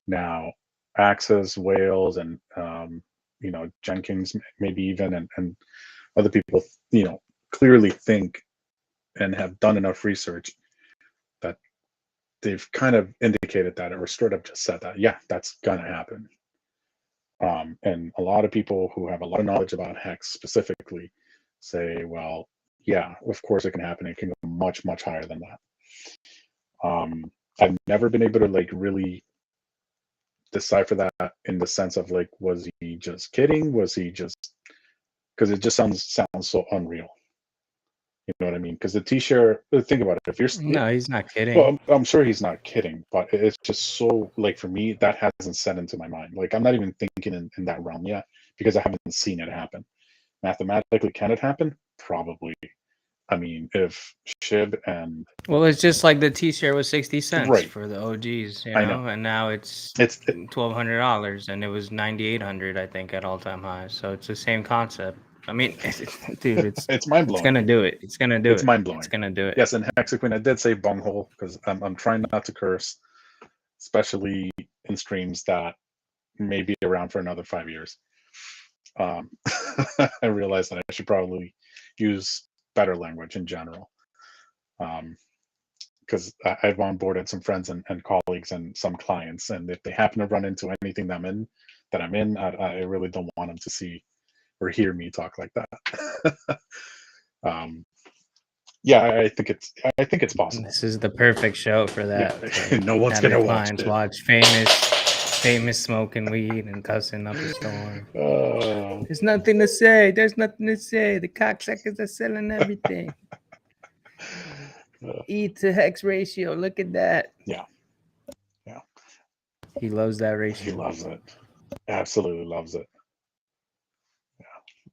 Now, Axis, Wales, and Jenkins, maybe even, and other people, clearly think and have done enough research that they've kind of indicated that, or straight up just said that, yeah, that's gonna happen. And a lot of people who have a lot of knowledge about hex specifically say, well, yeah, of course it can happen. It can go much, much higher than that. I've never been able to really decipher that in the sense of was he just kidding? Was he just, because it just sounds so unreal. You know what I mean? Because the T-share, think about it. If you're No, he's not kidding. Well, I'm sure he's not kidding, but it's just so for me, that hasn't set into my mind. I'm not even thinking in that realm yet because I haven't seen it happen. Mathematically, can it happen? Probably. I mean, if SHIB and well, it's just like the T-share was 60 cents Right. for the OGs, I know. and now it's $1,200, and it was 9,800, I think, at all-time highs. So it's the same concept. I mean, dude, it's mind blowing. It's gonna do it. It's gonna do it. It's mind blowing. It's gonna do it. Yes, and Hexaqueen, I did say bunghole because I'm trying not to curse, especially in streams that may be around for another 5 years. I realize that I should probably use better language in general, because I've onboarded some friends and colleagues and some clients, and if they happen to run into anything that I'm in, I really don't want them to see or hear me talk like that. Yeah, I think it's possible. This is the perfect show for that. Yeah. No one's gonna watch famous smoking weed and cussing up a storm. There's nothing to say. There's nothing to say. The cocksuckers are selling everything. E to hex ratio. Look at that. Yeah. He loves that ratio. He loves it. Absolutely loves it.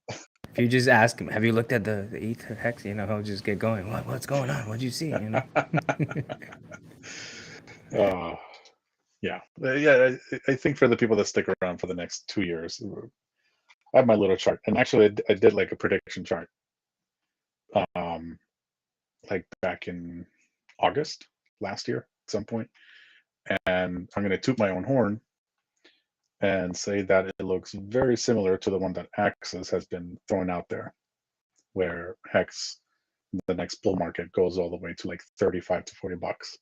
If you just ask him, have you looked at the E to hex? He'll just get going. What's going on? What'd you see? Yeah. I think for the people that stick around for the next 2 years, I have my little chart, and actually I did a prediction chart, back in August last year at some point, and I'm going to toot my own horn and say that it looks very similar to the one that Axis has been throwing out there, where hex, the next bull market, goes all the way to 35 to 40 bucks.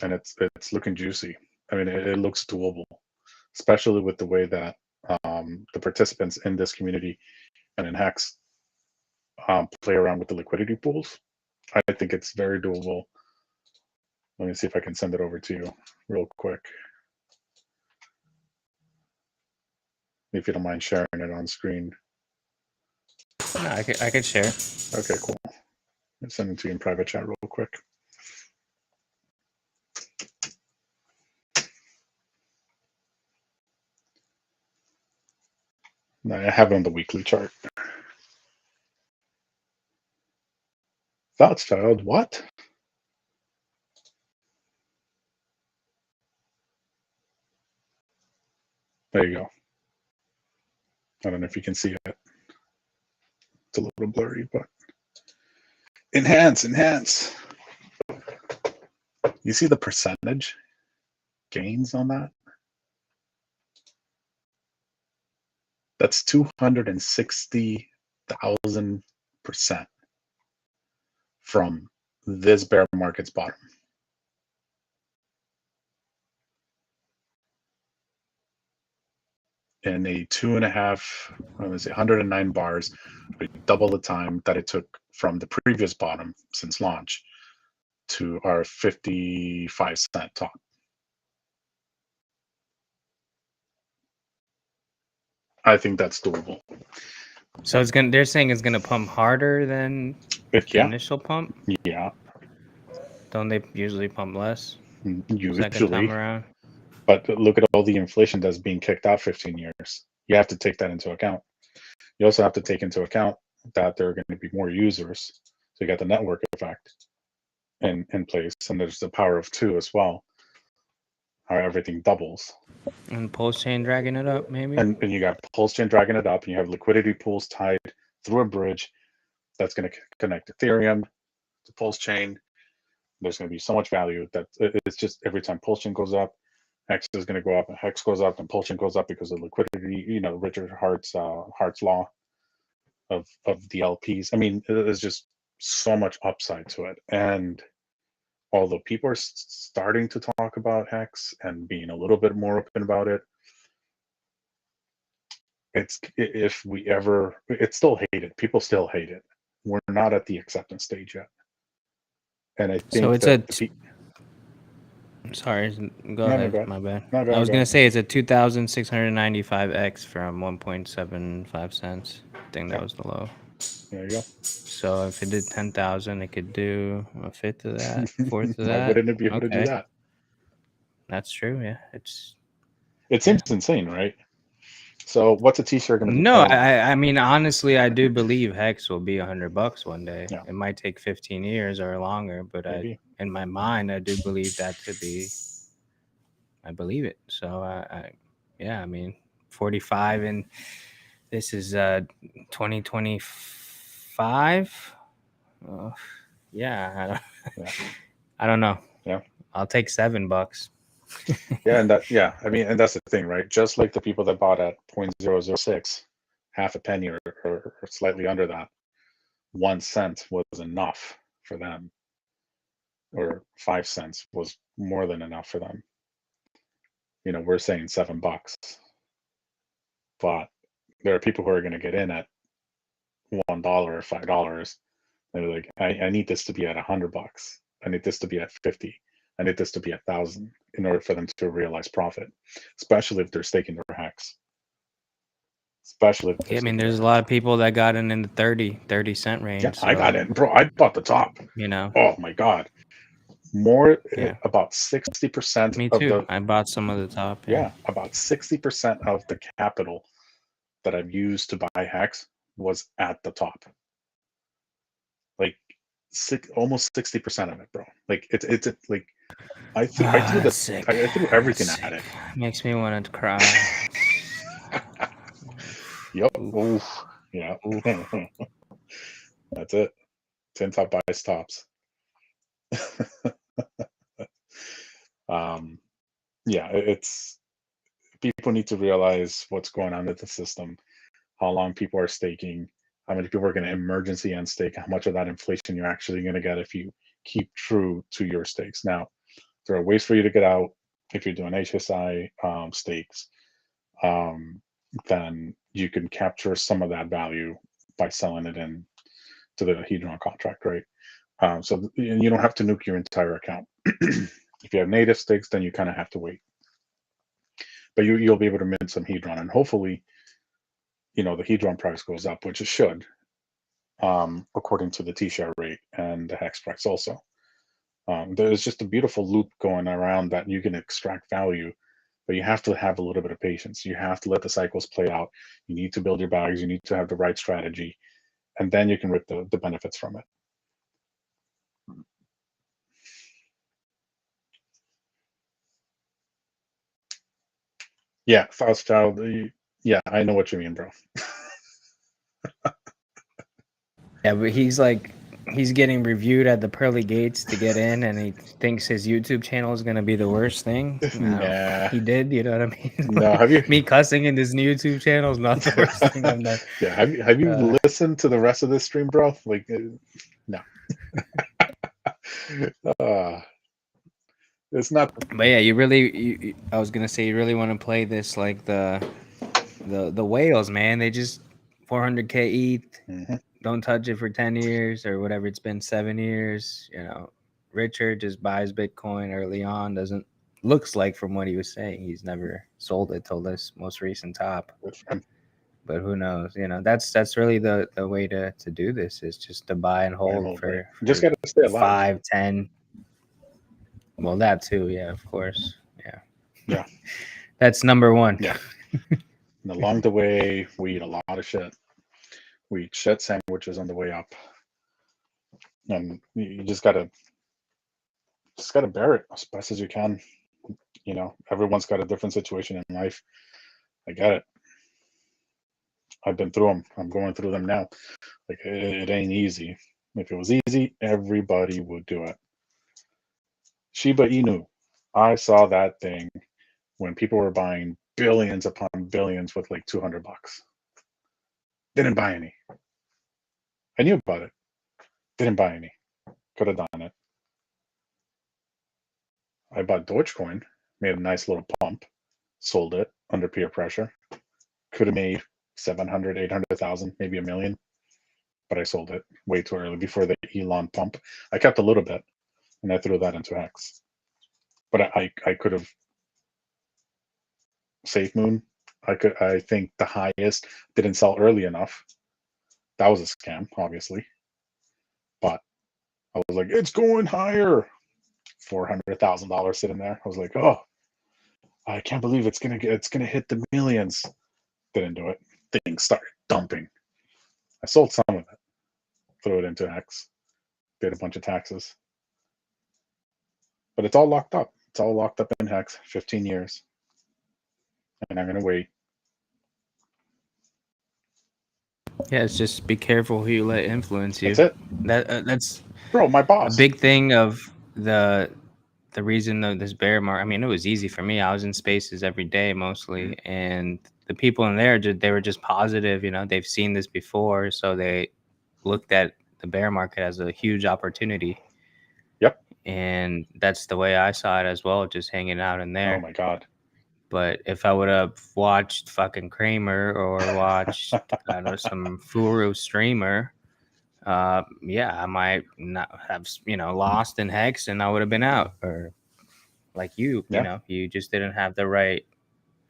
And it's looking juicy. I mean, it looks doable, especially with the way that the participants in this community and in hex play around with the liquidity pools. I think it's very doable. Let me see if I can send it over to you real quick, if you don't mind sharing it on screen. No, I could share. Okay, cool. I'll send it to you in private chat real quick. No, I have it on the weekly chart. Thoughts, child? What? There you go. I don't know if you can see it. It's a little blurry, but enhance. You see the percentage gains on that? That's 260,000% from this bear market's bottom. In a 109 bars, double the time that it took from the previous bottom since launch to our 55-cent top. I think that's doable. So they're saying it's gonna pump harder than the initial pump? Yeah. Don't they usually pump less? Usually. Second time around? But look at all the inflation that's being kicked out 15 years. You have to take that into account. You also have to take into account that there are going to be more users. So you got the network effect in place, and there's the power of two as well, how everything doubles. And PulseChain dragging it up, maybe. And you got PulseChain dragging it up, and you have liquidity pools tied through a bridge that's going to connect Ethereum to PulseChain. There's going to be so much value that it's just every time PulseChain goes up, Hex is going to go up, and Hex goes up, and PulseChain goes up because of liquidity. You know, Richard Hart's law of the LPs. I mean, there's just so much upside to it. And although people are starting to talk about Hex and being a little bit more open about it, it's still hated. People still hate it. We're not at the acceptance stage yet. And I think so it's that sorry, go ahead. Go ahead. My bad. No, I was gonna say it's a 2,695x from 1.75 cents. I think that was the low. There you go. So if it did 10,000, it could do a fifth of that, fourth of that. Why wouldn't it be able to do that? That's true. Yeah, it seems insane, right? So what's a t-shirt going to be? No, I mean, honestly, I do believe Hex will be $100 one day. Yeah. It might take 15 years or longer, but in my mind, I do believe that to be. I believe it. So yeah, I mean, 45, and this is 2025. Yeah, I don't know. Yeah, I'll take $7. Yeah, and I mean, and that's the thing, right? Just like the people that bought at 0.006, half a penny or slightly under that, 1 cent was enough for them, or 5 cents was more than enough for them. You know, we're saying $7, but there are people who are going to get in at $1 or $5. They're like, I need this to be at $100. I need this to be at 50. I need this to be 1,000 in order for them to realize profit, especially if they're staking their Hex. Especially if I mean, there's a lot of people that got in the 30 cent range. Yeah, so, I got in, bro. I bought the top. You know. Oh my God. About 60%. Me too. I bought some of the top. Yeah, about 60% of the capital that I've used to buy Hex was at the top. Like almost 60% of it, bro. Like it's like I threw everything at it. Makes me want to cry. Yep. Oof. Yeah. That's it. 10 top buys tops. Yeah, it's people need to realize what's going on with the system, how long people are staking, how many people are going to emergency end stake, how much of that inflation you're actually going to get if you keep true to your stakes. Now, there are ways for you to get out if you're doing HSI stakes. Then you can capture some of that value by selling it in to the HEDRON contract, right? So you don't have to nuke your entire account. If you have native stakes, then you kind of have to wait. But you'll be able to mint some HEDRON, and hopefully, you know, the HEDRON price goes up, which it should, according to the T-share rate and the Hex price also. There's just a beautiful loop going around that you can extract value, but you have to have a little bit of patience. You have to let the cycles play out. You need to build your bags. You need to have the right strategy, and then you can reap the benefits from it. Yeah, Faustchild. Yeah, I know what you mean, bro. Yeah, but he's getting reviewed at the pearly gates to get in, and he thinks his YouTube channel is gonna be the worst thing. Yeah, he did. You know what I mean? No, have you? Me cussing in this YouTube channel is not the worst thing I've done. Yeah, have you listened to the rest of this stream, bro? Like, no. It's not. But yeah, I was gonna say you really want to play this like the whales, man. They just 400K ETH. Mm-hmm. Don't touch it for 10 years or whatever. It's been 7 years. You know, Richard just buys Bitcoin early on. Looks like from what he was saying, he's never sold it till this most recent top. But who knows? You know, that's really the way to do this is just to buy and hold for just gotta stay alive. 5, 10. Well, that too, yeah, of course, yeah. Yeah. That's number one. Yeah. And along the way, we eat a lot of shit. We eat shit sandwiches on the way up. And you just gotta bear it as best as you can. You know, everyone's got a different situation in life. I get it. I've been through them. I'm going through them now. Like, it ain't easy. If it was easy, everybody would do it. Shiba Inu. I saw that thing when people were buying billions upon billions with like $200. Didn't buy any. I knew about it. Didn't buy any. Could have done it. I bought Dogecoin, made a nice little pump, sold it under peer pressure. Could have made 700, 800,000, maybe $1 million, but I sold it way too early before the Elon pump. I kept a little bit and I threw that into Hex. But I could have Safe Moon. I think the highest didn't sell early enough. That was a scam, obviously. But I was like, it's going higher. $400,000 sitting there. I was like, oh, I can't believe it's gonna hit the millions. Didn't do it. Things started dumping. I sold some of it, threw it into Hex, did a bunch of taxes. But it's all locked up. It's all locked up in Hex, 15 years. And I'm gonna wait. Yeah, it's just be careful who you let influence you. That's it. That's Bro, my boss. a big thing of the reason of this bear market. I mean, it was easy for me. I was in spaces every day mostly, and the people in there, they were just positive. You know, they've seen this before, so they looked at the bear market as a huge opportunity. Yep. And that's the way I saw it as well, just hanging out in there. Oh my God. But if I would have watched fucking Kramer or watched some Furu streamer, yeah, I might not have, lost in Hex and I would have been out. Or like you you just didn't have the right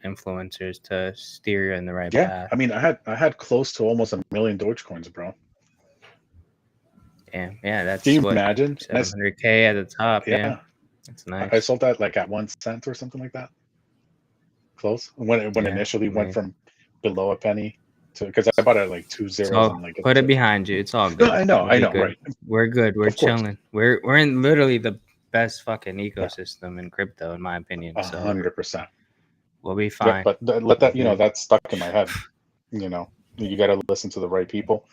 influencers to steer you in the right path. I mean, I had close to almost 1 million Dogecoins, bro. Yeah, that's Can you what, imagine? 700K at the top. Yeah, that's nice. I sold that like at 1 cent or something like that. Close when it initially went from below a penny to, because I bought it at like 2 zeros. So and like put it behind you. It's all good. No, I know, Good. right? We're good. We're chilling. We're in literally the best fucking ecosystem in crypto, in my opinion. 100%. We'll be fine. But let that, that's stuck in my head. You got to listen to the right people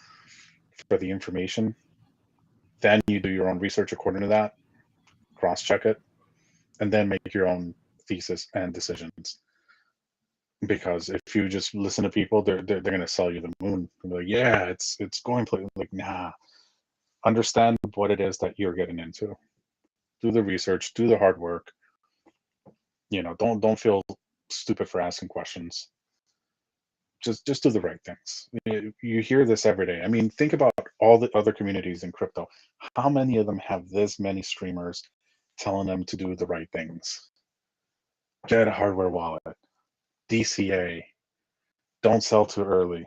for the information. Then you do your own research according to that, cross-check it, and then make your own thesis and decisions. Because if you just listen to people, they're going to sell you the moon. They'll be like, yeah, it's going to, like, nah. Understand what it is that you're getting into. Do the research, do the hard work. Don't feel stupid for asking questions. Just do the right things. You hear this every day. I mean, think about all the other communities in crypto. How many of them have this many streamers telling them to do the right things? Get a hardware wallet. DCA. Don't sell too early.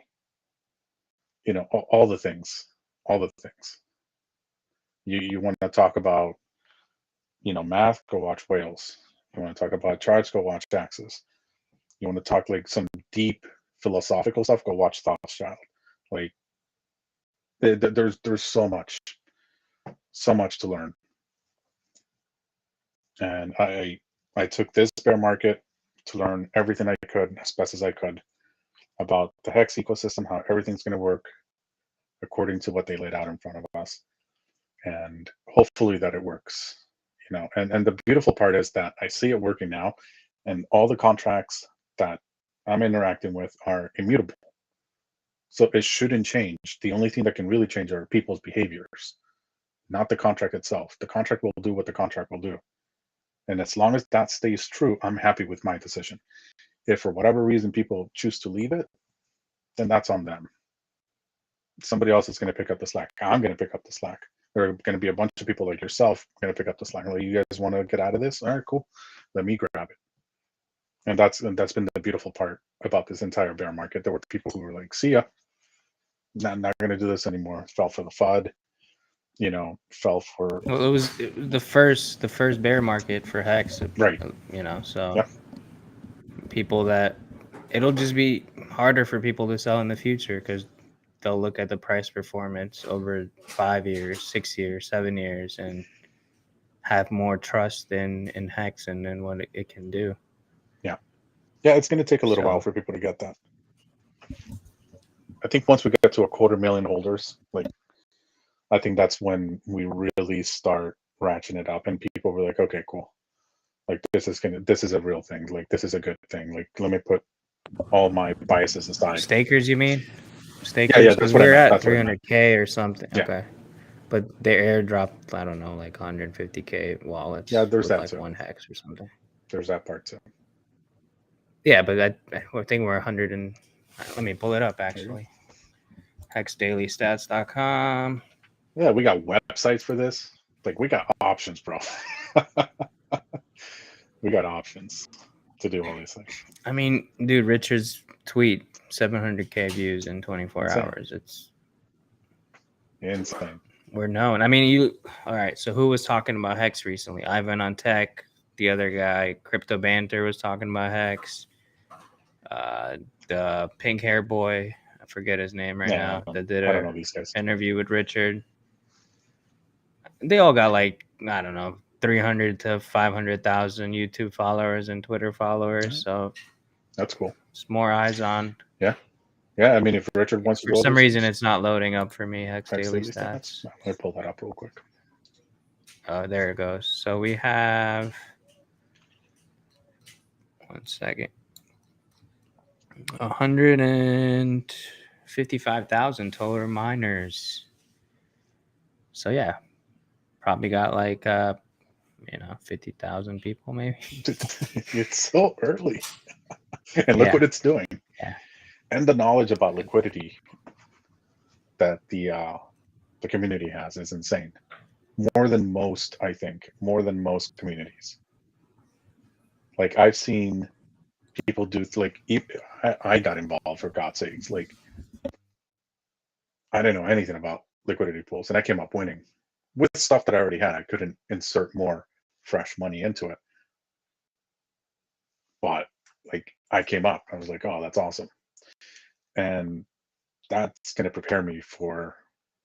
All the things. All the things. You want to talk about, math? Go watch Whales. You want to talk about charts? Go watch Taxes. You want to talk like some deep philosophical stuff? Go watch Rothschild. Like, there's so much to learn. And I took this bear market to learn everything I could, as best as I could, about the Hex ecosystem, how everything's going to work according to what they laid out in front of us, and hopefully that it works. And the beautiful part is that I see it working now, and all the contracts that I'm interacting with are immutable. So it shouldn't change. The only thing that can really change are people's behaviors, not the contract itself. The contract will do what the contract will do. And as long as that stays true, I'm happy with my decision. If for whatever reason people choose to leave it, then that's on them. Somebody else is going to pick up the slack. I'm going to pick up the slack. There are going to be a bunch of people like yourself going to pick up the slack. Like, you guys want to get out of this? All right, cool. Let me grab it. And that's been the beautiful part about this entire bear market. There were people who were like, see ya. Not going to do this anymore. Fell for the FUD. Fell for. Well, it was the first bear market for Hex. Right. So. Yep. people that it'll just be harder for people to sell in the future because they'll look at the price performance over 5 years, 6 years, 7 years, and have more trust in Hex and in what it can do. Yeah, it's going to take a little while for people to get that. I think once we get to 250,000 holders, like, I think that's when we really start ratcheting it up, and people were like, okay, cool. Like, this is a real thing. Like, this is a good thing. Like, let me put all my biases aside. Stakers, you mean? Stakers? Yeah, that's what we're I meant. at 300K or something. Yeah. Okay. But they airdropped, I don't know, like 150K wallets. Yeah, there's with that like too. 1 hex or something. There's that part too. Yeah, but I think we're 100 and let me pull it up actually. Hexdailystats.com. Yeah, we got websites for this. Like, we got options, bro. We got options to do all these things. I mean, dude, Richard's tweet 700K views in 24 Insane. hours. It's insane. We're known. I mean, all right. So who was talking about Hex recently? Ivan on Tech. The other guy, Crypto Banter, was talking about Hex. The pink hair boy, I forget his name right now, that did I don't know these guys. interview with Richard. They all got like, I don't know, 300 to 500,000 YouTube followers and Twitter followers. So that's cool. It's more eyes on. Yeah. I mean, if Richard wants to for some reason, it's not loading up for me. Hex Daily Stats. Let me pull that up real quick. Oh, there it goes. So we have 1 second. 155,000 total miners. So yeah, probably got like 50,000 people maybe. It's so early, and look what it's doing. Yeah, and the knowledge about liquidity that the community has is insane. More than most, I think. More than most communities. Like, I've seen people do, like, I got involved, for God's sakes. Like, I didn't know anything about liquidity pools, and I came up winning with stuff that I already had. I couldn't insert more fresh money into it, but like, I came up. I was like, oh, that's awesome, and that's going to prepare me for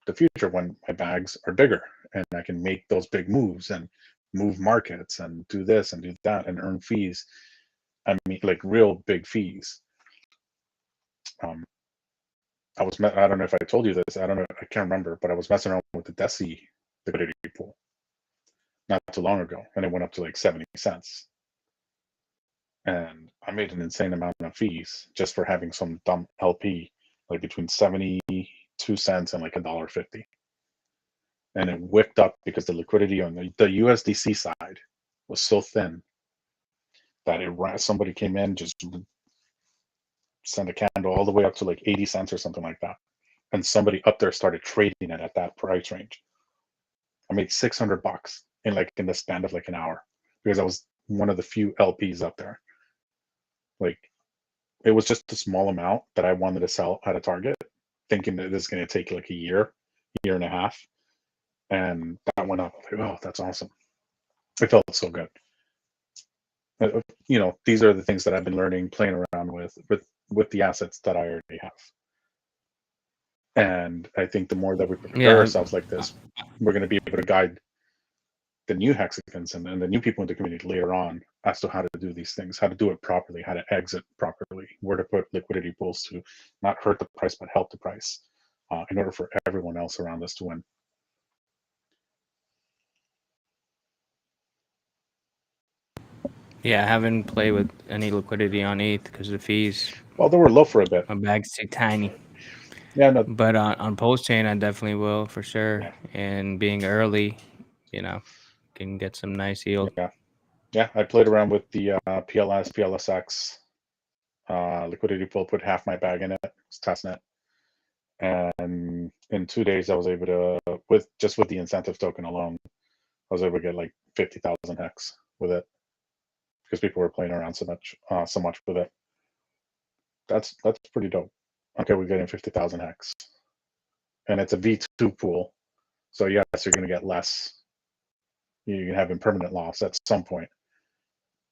the future when my bags are bigger and I can make those big moves and move markets and do this and do that and earn fees. I mean, like, real big fees. I don't know if I told you this. I don't know. I can't remember, but I was messing around with the DESI liquidity pool not too long ago, and it went up to like 70 cents. And I made an insane amount of fees just for having some dumb LP, like between 72 cents and like $1.50. And it whipped up because the liquidity on the USDC side was so thin that somebody came in, just sent a candle all the way up to like 80 cents or something like that. And somebody up there started trading it at that price range. I made $600 in the span of like an hour because I was one of the few LPs up there. Like, it was just a small amount that I wanted to sell at a target, thinking that this is going to take like a year and a half. And that went up. Like, oh, that's awesome. It felt so good. These are the things that I've been learning, playing around with the assets that I already have. And I think the more that we prepare ourselves like this, we're going to be able to guide the new hexagons and the new people in the community later on as to how to do these things, how to do it properly, how to exit properly, where to put liquidity pools to not hurt the price but help the price, in order for everyone else around us to win. Yeah, I haven't played with any liquidity on ETH because the fees. Well, they were low for a bit. My bag's too tiny. Yeah, no. But on PulseChain, I definitely will for sure. Yeah. And being early, can get some nice yield. Yeah. I played around with the PLS, PLSX liquidity pool, put half my bag in it. It's testnet. And in 2 days, I was able to, with the incentive token alone, I was able to get like 50,000 hex with it because people were playing around so much with it. That's pretty dope. Okay, we're getting 50,000 hex, and it's a V2 pool, so yes, you're going to get less. You can have impermanent loss at some point,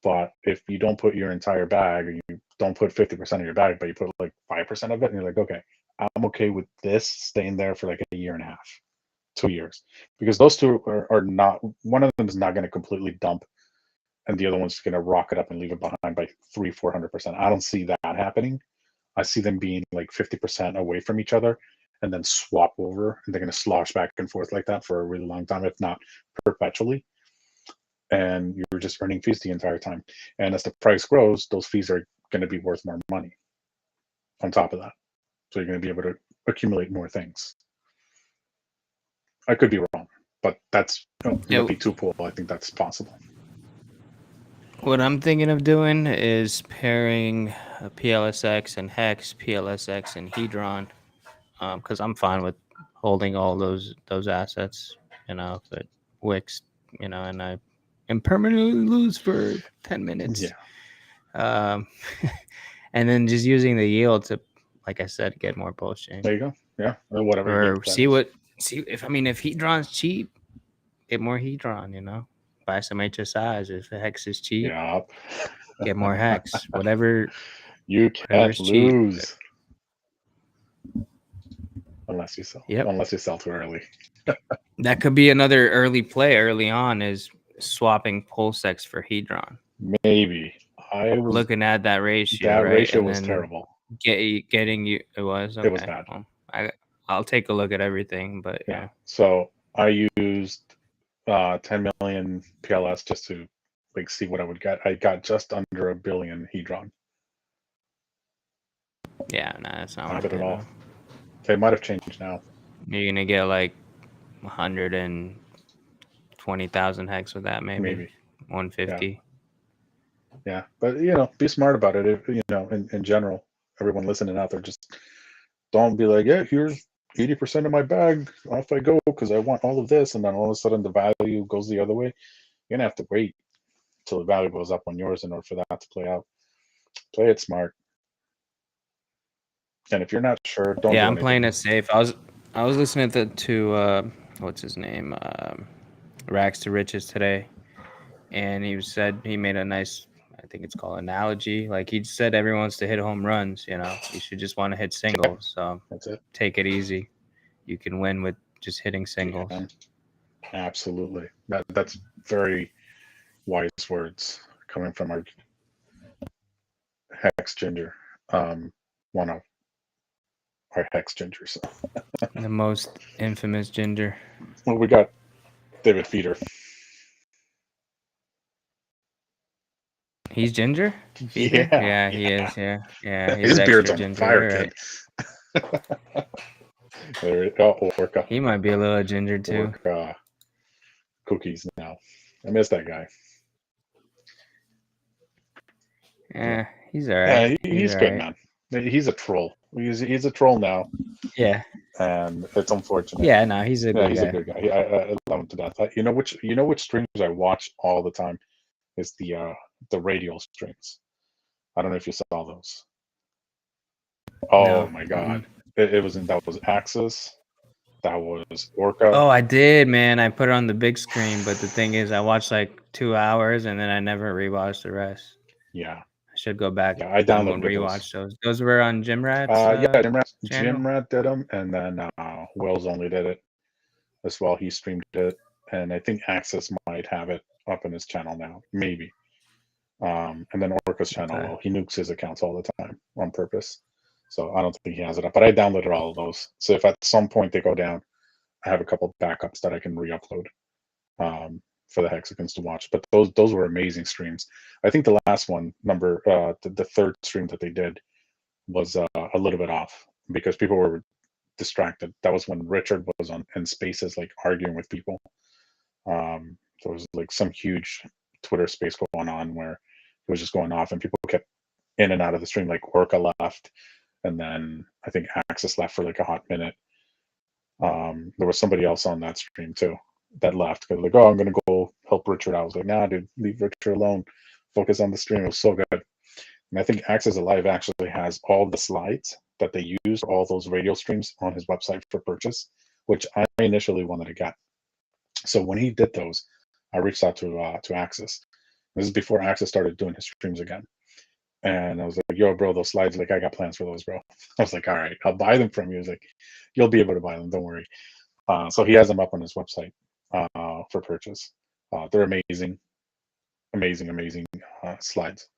But if you don't put your entire bag, or you don't put 50% of your bag, but you put like 5% of it, and you're like, okay, I'm okay with this staying there for like a year and a half, 2 years, because those two are not, one of them is not going to completely dump, and the other one's going to rock it up and leave it behind by 300-400%. I don't see that happening. I see them being like 50% away from each other and then swap over, and they're going to slosh back and forth like that for a really long time, if not perpetually. And you're just earning fees the entire time. And as the price grows, those fees are going to be worth more money on top of that. So you're going to be able to accumulate more things. I could be wrong, but that's the P2 pool. I think that's possible. What I'm thinking of doing is pairing PLSX and Hex, PLSX and HEDRON, because I'm fine with holding all those assets, if it wicks, and I am permanently lose for 10 minutes. Yeah. And then just using the yield to, like I said, get more PulseChain. There you go. Yeah, or whatever. Or see if HEDRON's cheap, get more HEDRON. Buy some HSIs. If the Hex is cheap, get more Hex. Whatever. You can't lose. Unless you sell. Yep. Unless you sell too early. That could be another early play early on, is swapping PulseX for HEDRON. Maybe. I was looking at that ratio. That right? ratio and was terrible. Getting you, it was. Okay. It was bad. Well, I'll take a look at everything, but yeah. So I used 10 million PLS just to like see what I would get. I got just under 1 billion HEDRON. Yeah, no, that's not worth it at all. They might have changed now. You're gonna get like 120,000 Hex with that, maybe 150. Yeah, but be smart about it. If, in general, everyone listening out there, just don't be like, yeah, here's 80% of my bag, off I go because I want all of this, and then all of a sudden the value goes the other way. You're gonna have to wait till the value goes up on yours in order for that to play out. Play it smart. And if you're not sure, don't. Yeah, I'm playing it safe. I was listening to what's his name, Rags to Riches today, and he said he made a nice, I think it's called analogy. Like he said, everyone wants to hit home runs. You should just want to hit singles. So that's it. Take it easy. You can win with just hitting singles. Yeah, absolutely. That's very wise words coming from our Hex Ginger. One of our Hex Gingers. The most infamous Ginger. Well, we got David Feeder. He's Ginger? Feeder? Yeah, he is. Yeah. His beard's on ginger. fire, kid. Orca. He might be a little ginger too. Orca cookies now. I miss that guy. Yeah, he's all right. Yeah, he's good, man. He's a troll. He's a troll now. Yeah. And it's unfortunate. Yeah, no, he's a good guy. He's a good guy. I love him to death. You know which streams I watch all the time is the radial streams. I don't know if you saw those. Oh my god. That was Axis. That was Orca. Oh, I did, man. I put it on the big screen, but the thing is I watched like 2 hours and then I never rewatched the rest. Yeah. I should go back. Yeah, I downloaded and rewatch those. Those were on Jim Rat's. Jim Rat did them, and then Wells only did it as well. He streamed it, and I think Axis might have it up in his channel now, maybe. And then Orca's channel, well, he nukes his accounts all the time on purpose, so I don't think he has it up. But I downloaded all of those, so if at some point they go down, I have a couple of backups that I can re-upload for the Hexagons to watch. But those were amazing streams. I think the last one, the third stream that they did, was a little bit off because people were distracted. That was when Richard was in spaces like arguing with people. There was like some huge Twitter space going on where it was just going off and people kept in and out of the stream. Like Orca left, and then I think Axis left for like a hot minute. There was somebody else on that stream too that left because like, oh, I'm gonna go help Richard. I was like, nah, dude, leave Richard alone. Focus on the stream. It was so good. And I think Access Alive actually has all the slides that they used, all those radio streams on his website for purchase, which I initially wanted to get. So when he did those, I reached out to Access, This is before Axis started doing his streams again. And I was like, yo, bro, those slides, like, I got plans for those, bro. I was like, all right, I'll buy them from you. He was like, you'll be able to buy them, don't worry. So he has them up on his website for purchase. They're amazing, amazing slides.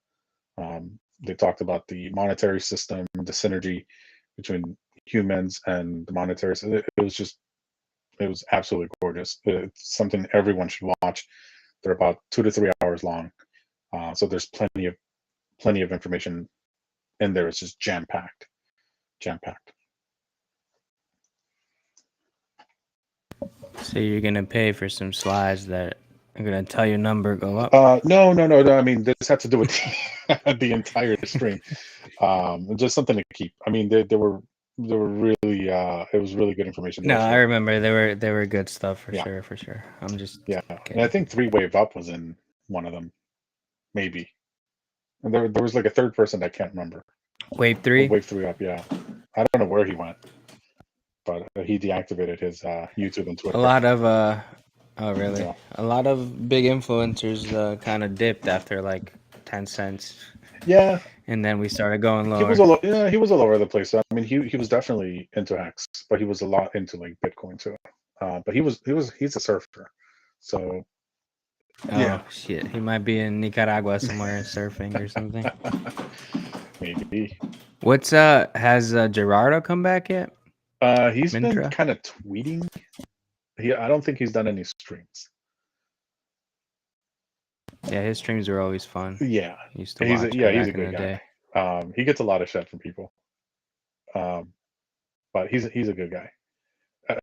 They talked about the monetary system, the synergy between humans and the monetary. It was absolutely gorgeous. It's something everyone should watch. They're about 2 to 3 hours long. So there's plenty of information in there. It's just jam-packed. So you're gonna pay for some slides that are gonna tell your number go up? No. I mean, this had to do with the entire stream. Just something to keep. I mean, they were really it was really good information. No, I remember they were good stuff for sure. I'm just and I think 3 Wave Up was in one of them, maybe. And there was like a third person I can't remember. Wave 3? Wave 3 Up, yeah. I don't know where he went, but he deactivated his YouTube and Twitter. A lot of oh really? Yeah. A lot of big influencers kind of dipped after like 10 cents. Yeah. And then we started going lower. He was all over the place. I mean, he was definitely into Hex, but he was a lot into like Bitcoin too. But he's a surfer, so. Oh shit! He might be in Nicaragua somewhere surfing or something. Maybe. What's has Gerardo come back yet? He's been kind of tweeting. I don't think he's done any streams. Yeah, his streams are always fun. Yeah, he's a good guy. He gets a lot of shit from people, but he's a good guy,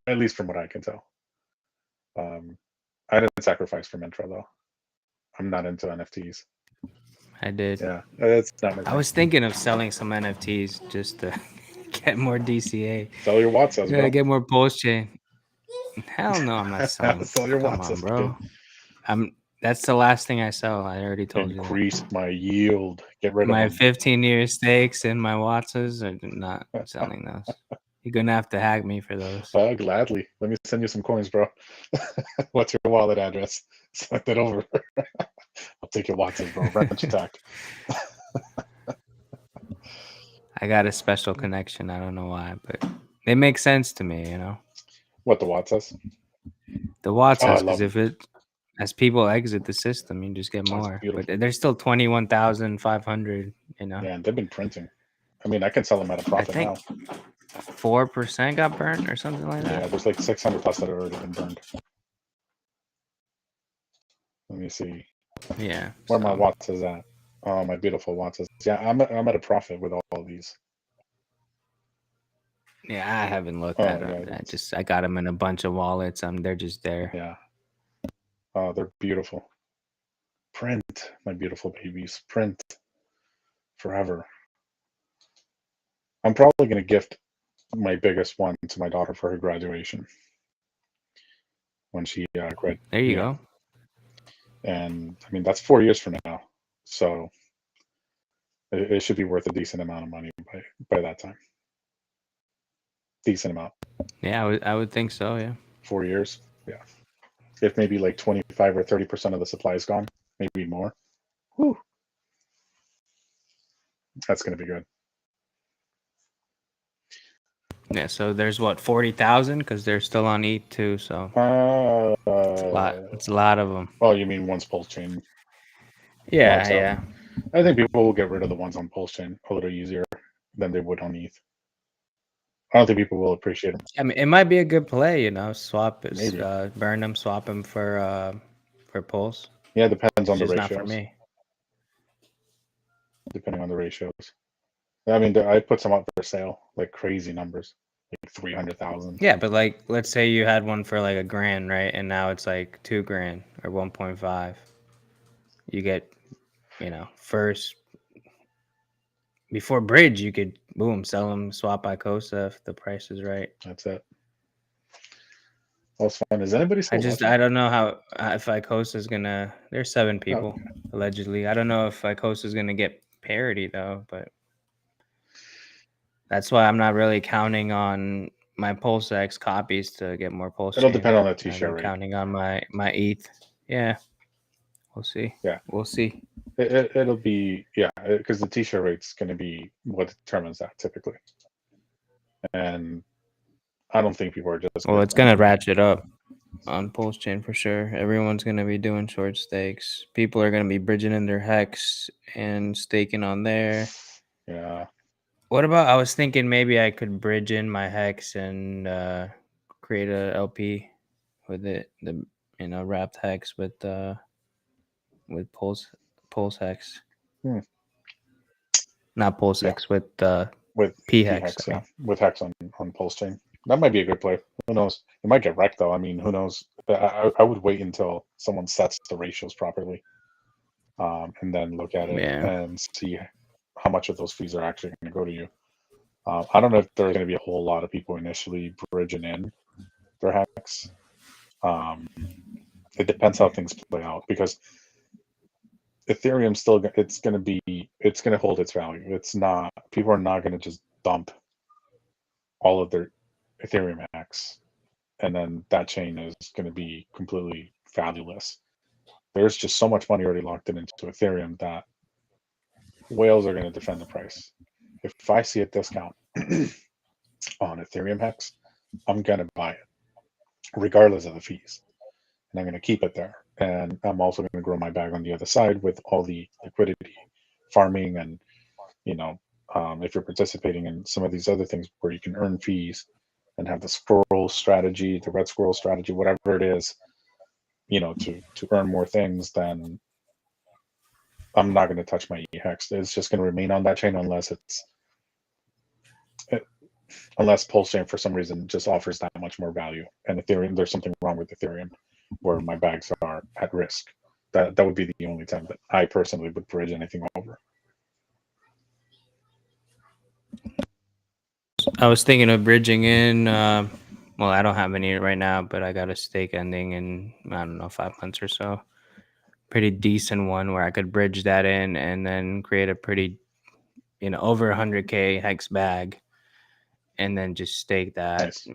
at least from what I can tell. I didn't sacrifice for Mintra though. I'm not into NFTs. I did. Yeah, that's not my thing. I was thinking of selling some NFTs just to get more DCA. Sell your Watsas, bro. Get more PulseChain. Hell no, I'm not selling. Sell your Watsas, bro. That's the last thing I sell. I already told you. Increase my yield. Get rid of my 15-year stakes and my Watsas are not selling those. You're gonna have to hack me for those. Gladly. Let me send you some coins, bro. What's your wallet address? Send that over. I'll take your Watsas, bro. Wrench attack. I got a special connection. I don't know why, but it makes sense to me, you know. What, the Watsas? The Watsas, because as people exit the system, you just get more. But there's still 21,500, you know. Yeah, and they've been printing. I mean, I can sell them at a profit now. 4% got burned or something like that. Yeah, there's like 600 plus that have already been burned. Let me see. Yeah. Where my Watsas at? Oh, my beautiful Watsas. Yeah, I'm at a profit with all of these. Yeah, I haven't looked at them. I got them in a bunch of wallets. They're just there. Yeah. Oh, they're beautiful. Print, my beautiful babies. Print forever. I'm probably going to gift my biggest one to my daughter for her graduation when she graduates. There you go. And I mean, that's 4 years from now, so it should be worth a decent amount of money by that time. Decent amount. Yeah, I would think so. Yeah. 4 years. Yeah. If maybe like 25 or 30% of the supply is gone, maybe more. Whew. That's going to be good. Yeah, so there's what, 40,000 because they're still on ETH too. So it's a lot. It's a lot of them. Oh, you mean once PulseChain? Yeah, yeah. I think people will get rid of the ones on PulseChain a little easier than they would on ETH. I don't think people will appreciate them. I mean, it might be a good play, you know. Burn them, swap them for Pulse. Yeah, depends on the ratios. Not for me. Depending on the ratios. I mean, I put some up for sale, like crazy numbers, like 300,000. Yeah, but like, let's say you had one for like $1,000, right? And now it's like $2,000 or 1.5. You get, you know, first before bridge, you could boom sell them, swap ICOSA if the price is right. That's it. That's fine. Is anybody still watching? I don't know how if ICOSA is gonna. There's 7 people allegedly. I don't know if ICOSA is gonna get parity though, but. That's why I'm not really counting on my PulseX copies to get more PulseChain. It'll depend on the T-share rate. Counting on my ETH. Yeah. We'll see. Yeah. We'll see. It'll be, yeah, because the t-shirt rate's going to be what determines that typically. And I don't think people are just. Well, it's gonna ratchet up on PulseChain for sure. Everyone's gonna be doing short stakes. People are gonna be bridging in their hex and staking on there. Yeah. What about? I was thinking maybe I could bridge in my hex and create a LP with it. The wrapped hex with pulse hex. Not PulseX with P hex, hex. yeah, with hex on PulseChain. That might be a good play. Who knows? It might get wrecked though. I mean, who knows? I would wait until someone sets the ratios properly, and then look at it and see how much of those fees are actually going to go to you. I don't know if there's going to be a whole lot of people initially bridging in their hex. It depends how things play out, because Ethereum still, it's going to hold its value. It's not, people are not going to just dump all of their Ethereum hex and then that chain is going to be completely valueless. There's just so much money already locked into Ethereum that whales are going to defend the price. If I see a discount on Ethereum hex, I'm going to buy it regardless of the fees, and I'm going to keep it there. And I'm also going to grow my bag on the other side with all the liquidity farming. And if you're participating in some of these other things where you can earn fees and have the squirrel strategy, the red squirrel strategy, whatever it is, to earn more things, then I'm not going to touch my EHEX. It's just going to remain on that chain unless PulseChain for some reason just offers that much more value. And Ethereum, there's something wrong with Ethereum where my bags are at risk. That would be the only time that I personally would bridge anything over. I was thinking of bridging in. Well, I don't have any right now, but I got a stake ending in, I don't know, 5 months or so. Pretty decent one where I could bridge that in and then create a pretty, over 100K hex bag, and then just stake that, nice.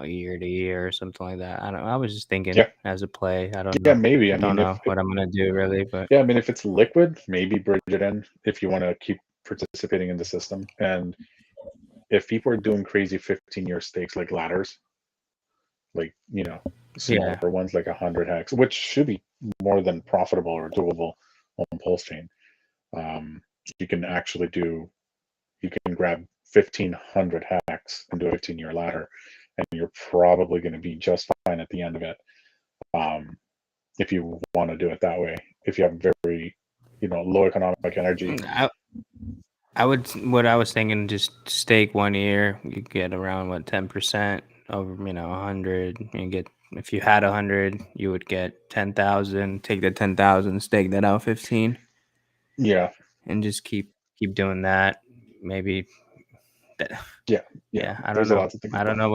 Year to year or something like that. I don't know. I was just thinking as a play. I don't know. Yeah, maybe. I don't know what I'm gonna do really, but yeah, I mean, if it's liquid, maybe bridge it in if you want to keep participating in the system. And if people are doing crazy 15-year stakes like ladders, like smaller ones like 100 hex, which should be more than profitable or doable on PulseChain. You can actually you can grab 1,500 hex and do a 15-year ladder, and you're probably going to be just fine at the end of it. If you want to do it that way, if you have very, low economic energy. I would, what I was thinking, just stake 1 year, you get around 10% over, 100. You get, if you had 100, you would get 10,000. Take the 10,000, stake that out 15. Yeah, and just keep doing that. Maybe. Yeah. I don't know. I don't know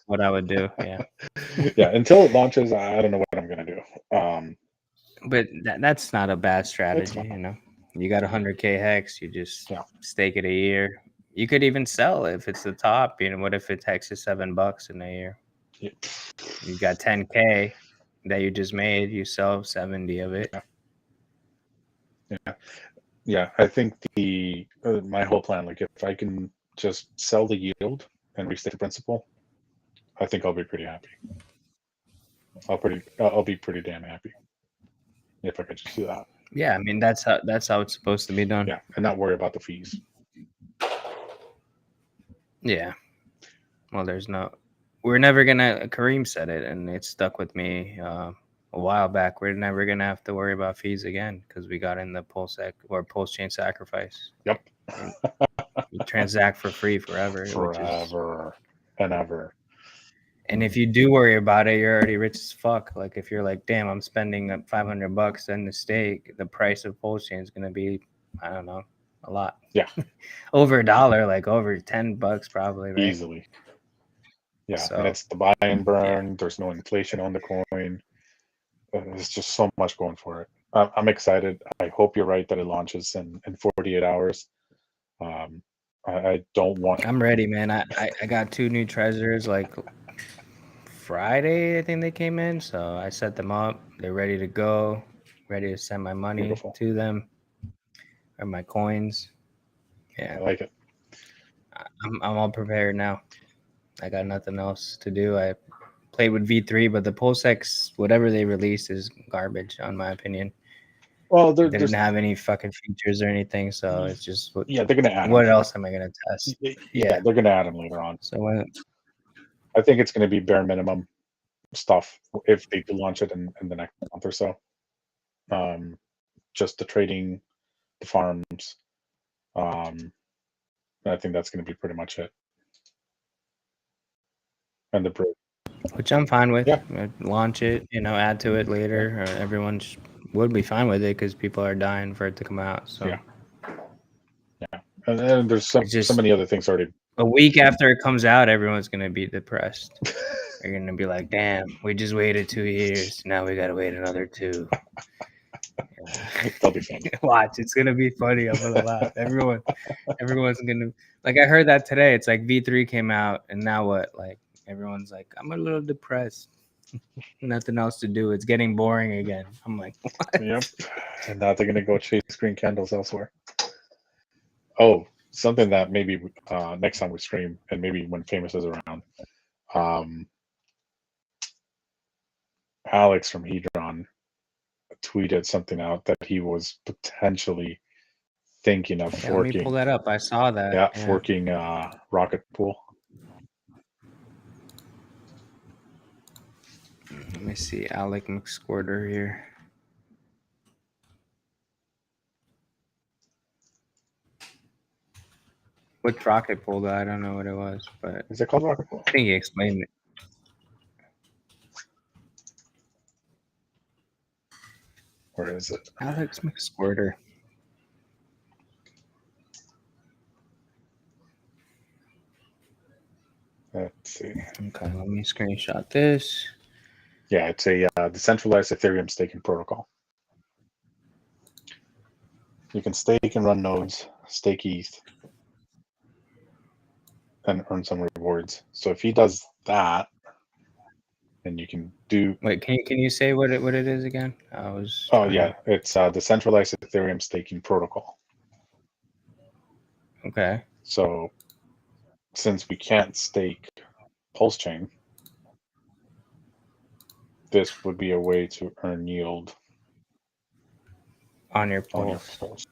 what I would do. Yeah. Yeah. Until it launches, I don't know what I'm gonna do. But that's not a bad strategy. You got 100K hex, you just stake it a year. You could even sell it if it's the top. What if it hex is $7 in a year? Yeah. You got 10K that you just made. You sell 70 of it. Yeah. I think my whole plan, like if I can just sell the yield and restake the principal, I think I'll be pretty happy. I'll be pretty damn happy if I could just do that. Yeah, I mean that's how it's supposed to be done. Yeah, and not worry about the fees. Yeah. Well, we're never gonna. Kareem said it, and it stuck with me a while back. We're never gonna have to worry about fees again because we got in the PulseChain sacrifice. Yep. You transact for free forever. And ever. And if you do worry about it, you're already rich as fuck. Like if you're like, damn, I'm spending $500 in the stake, the price of PulseChain is gonna be, I don't know, a lot. Yeah. Over $1, like over $10 probably, right? Easily. Yeah, so, and it's the buy and burn. Yeah. There's no inflation on the coin. There's just so much going for it. I'm excited. I hope you're right that it launches in 48 hours. I don't want. I'm ready, man. I got 2 new treasures like Friday. I think they came in, so I set them up. They're ready to go. ready to send my money Beautiful. to them or my coins. Yeah, I like it. I'm all prepared now. I got nothing else to do. I played with V3, but the PulseX, whatever they released, is garbage, on my opinion. Well, They didn't have any fucking features or anything, so it's just yeah, they're gonna add what them. else am I gonna test? Yeah, they're gonna add them later on. So when I think it's gonna be bare minimum stuff if they do launch it in the next month or so. Just the trading, the farms. I think that's gonna be pretty much it. And the bridge. which I'm fine with. Yeah. Launch it, add to it later. Or everyone would be fine with it because people are dying for it to come out. So yeah. And then there's so many other things already. A week after it comes out, everyone's gonna be depressed. They're gonna be like, "Damn, we just waited 2 years. Now we gotta wait another 2." That'll be fun. Watch, it's gonna be funny. I'm gonna laugh. Everyone's gonna like. I heard that today. It's like V3 came out, and now what? Like everyone's like, I'm a little depressed. Nothing else to do. It's getting boring again. I'm like, what? Yep. And now they're gonna go chase green candles elsewhere. Oh, something that maybe next time we stream, and maybe when Famous is around, Alex from HEDRON tweeted something out that he was potentially thinking of forking. Let me pull that up. I saw that. Yeah, forking Rocket Pool. Let me see, Alec McSquirter here. What Rocket Pool? I don't know what it was, but is it called Rocket Pool? I think he explained it. Where is it? Alex McSquirter. Let's see. Okay, let me screenshot this. Yeah, it's a decentralized Ethereum staking protocol. You can stake and run nodes, stake ETH, and earn some rewards. So if he does that, then you can do. Wait, can you say what it is again? Yeah, it's a decentralized Ethereum staking protocol. Okay. So since we can't stake PulseChain, this would be a way to earn yield on your Pulse.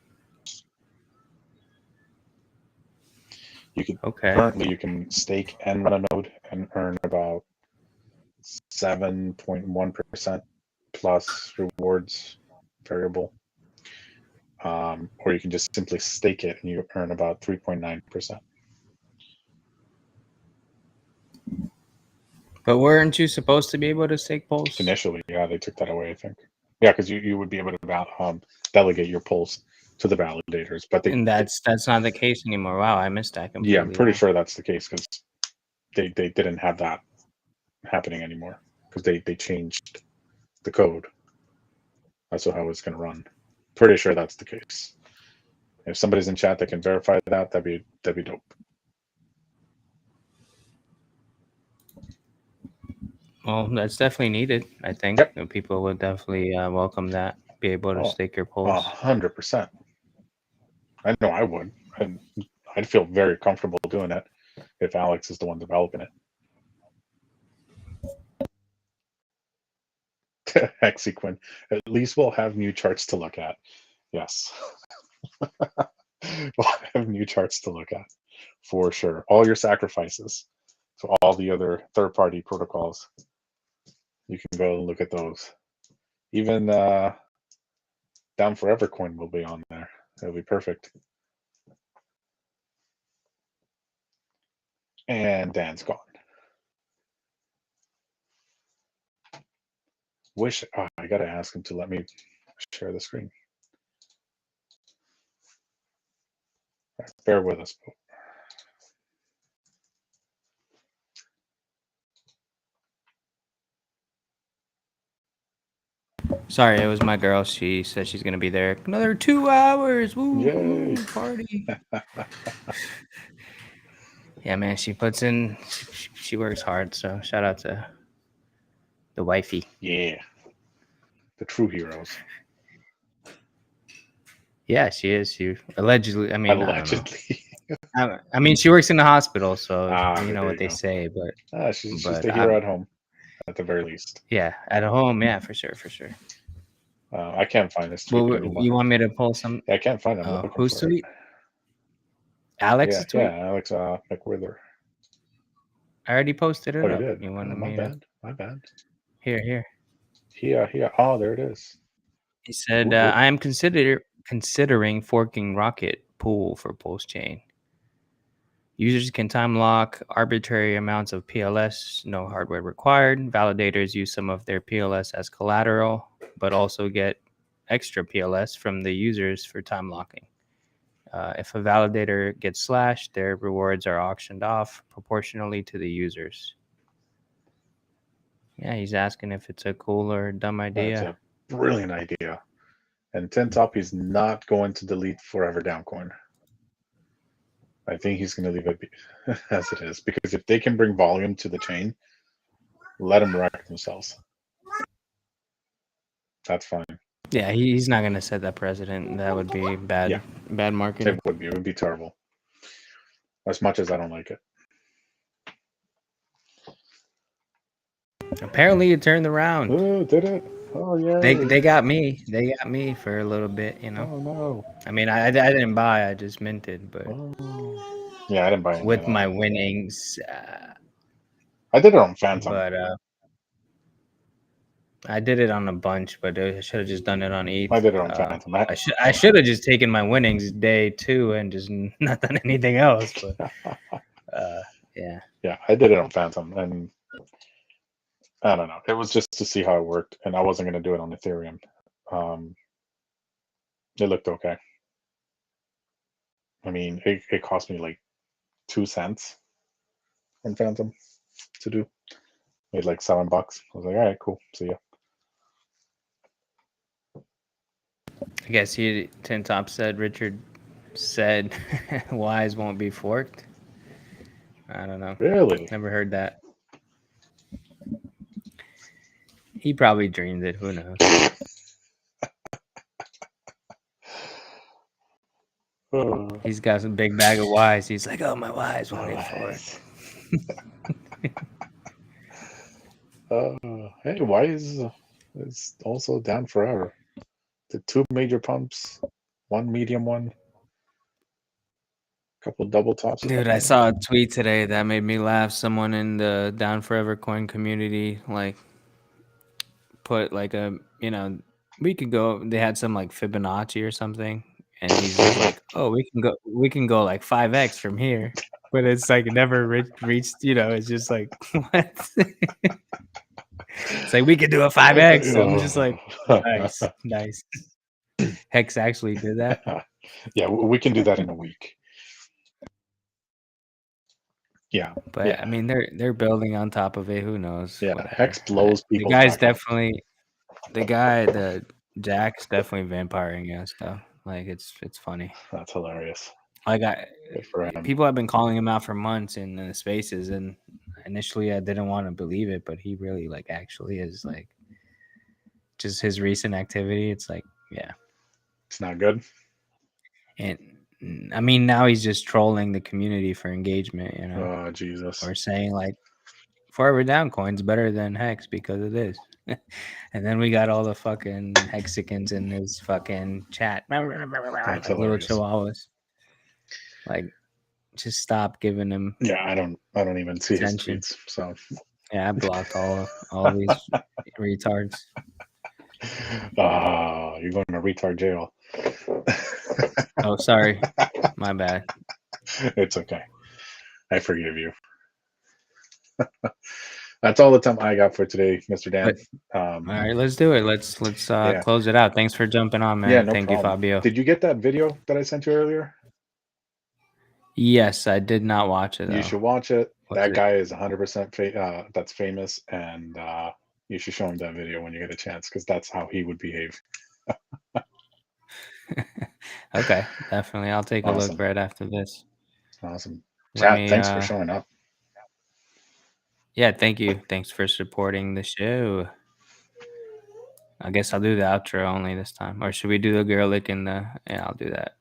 You can currently you can stake and run a node and earn about 7.1% plus rewards variable, or you can just simply stake it and you earn about 3.9%. But weren't you supposed to be able to stake Pulse? Initially, yeah, they took that away, I think. Yeah, because you would be able to delegate your Pulse to the validators, but and that's not the case anymore. Wow, I missed that completely. Yeah, I'm pretty sure that's the case because they didn't have that happening anymore because they changed the code. That's how it's going to run. Pretty sure that's the case. If somebody's in chat that can verify that, that'd be dope. Well, that's definitely needed. I think people would definitely welcome that. Be able to stake your Pulse. 100%. I know I would. I'd feel very comfortable doing it if Alex is the one developing it. Hexequin. At least we'll have new charts to look at. Yes. We'll have new charts to look at for sure. All your sacrifices to all the other third-party protocols. You can go and look at those. Even Down Forever coin will be on there. It'll be perfect. And Dan's gone. I gotta ask him to let me share the screen. Bear with us. Sorry, it was my girl. She said she's gonna be there another 2 hours. Woo! Yay. Party. Yeah, man. She puts in. She works hard. So shout out to the wifey. Yeah. The true heroes. Yeah, she is. She allegedly. I mean, I don't know. Allegedly. I mean, she works in the hospital, so you There know you what they go. say. She's But a hero at home, at the very least. yeah, at home, yeah, for sure, for sure. I can't find this tweet Well, anymore. you want me to pull some? Yeah, I can't find it. I'm looking Whose for it. tweet? Alex's tweet. Yeah, Alex McWhither. I already posted it Oh, you up. did? You wanted My me bad. to? My bad. Here. Here. Oh, there it is. He said, Ooh. "I am considering forking Rocket Pool for PulseChain. Users can time lock arbitrary amounts of PLS, no hardware required. Validators use some of their PLS as collateral, but also get extra PLS from the users for time locking. If a validator gets slashed, their rewards are auctioned off proportionally to the users." Yeah, he's asking if it's a cool or dumb idea. That's a brilliant idea. And Tintop is not going to delete Forever Downcoin. I think he's going to leave it as it is, because if they can bring volume to the chain, let them wreck themselves. That's fine. Yeah, he's not going to set that precedent. That would be bad. Yeah. Bad marketing. It would be terrible. As much as I don't like it. Apparently, it turned around. Oh, did it? Oh, yeah. They got me. They got me for a little bit, you know. Oh, no. I mean, I didn't buy. I just minted, but yeah, I didn't buy it with my winnings. I did it on Phantom. But I did it on a bunch, but I should have just done it on ETH. I did it on Phantom. I should have just taken my winnings day 2 and just not done anything else. But yeah. Yeah, I did it on Phantom, and I don't know. It was just to see how it worked, and I wasn't going to do it on Ethereum. It looked okay. I mean, it cost me like 2 cents on Phantom to do. Made like $7. I was like, all right, cool. See ya. I guess Tintop said Richard said Wise won't be forked. I don't know. Really? Never heard that. He probably dreamed it. Who knows? He's got some big bag of Wise. He's like, oh, my Wise won't get forked. Hey, Wise is also down forever. The 2 major pumps, 1 medium one, couple double tops. Dude, I saw a tweet today that made me laugh. Someone in the Down Forever coin community like put like a, you know, we could go. They had some like Fibonacci or something, and he's just like, oh, we can go like 5x from here, but it's like never reached. You know, it's just like what? It's like we could do a 5x. I'm just like, nice. Hex actually did that. Yeah, we can do that in a week. Yeah, but yeah. I mean, they're building on top of it. Who knows? Yeah, whatever. Hex blows people. The guy's definitely the Jack's definitely vampiring us though. Like it's funny. That's hilarious. Like people have been calling him out for months in the spaces, and initially I didn't want to believe it, but he really like actually is like just his recent activity. It's like, yeah, it's not good. And I mean, now he's just trolling the community for engagement, you know. Oh, Jesus. Or saying like Forever Downcoin's better than Hex because of this. And then we got all the fucking Hexicans in his fucking chat. Like little chihuahuas. Like, just stop giving him. Yeah, I don't even see attention. His tweets. So yeah, I blocked all these retards. You're going to retard jail. Oh, sorry. My bad. It's okay. I forgive you. That's all the time I got for today, Mr. Dan. All right, let's do it. Let's close it out. Thanks for jumping on, man. Yeah, no Thank problem. you, Fabio. Did you get that video that I sent you earlier? Yes, I did not watch it. You should watch it. That guy is 100% that's famous, and you should show him that video when you get a chance, because that's how he would behave. Okay, definitely. I'll take a look right after this. Awesome. Chat, thanks for showing up. Yeah, thank you. Thanks for supporting the show. I guess I'll do the outro only this time. Or should we do the girl lick in the... Yeah, I'll do that.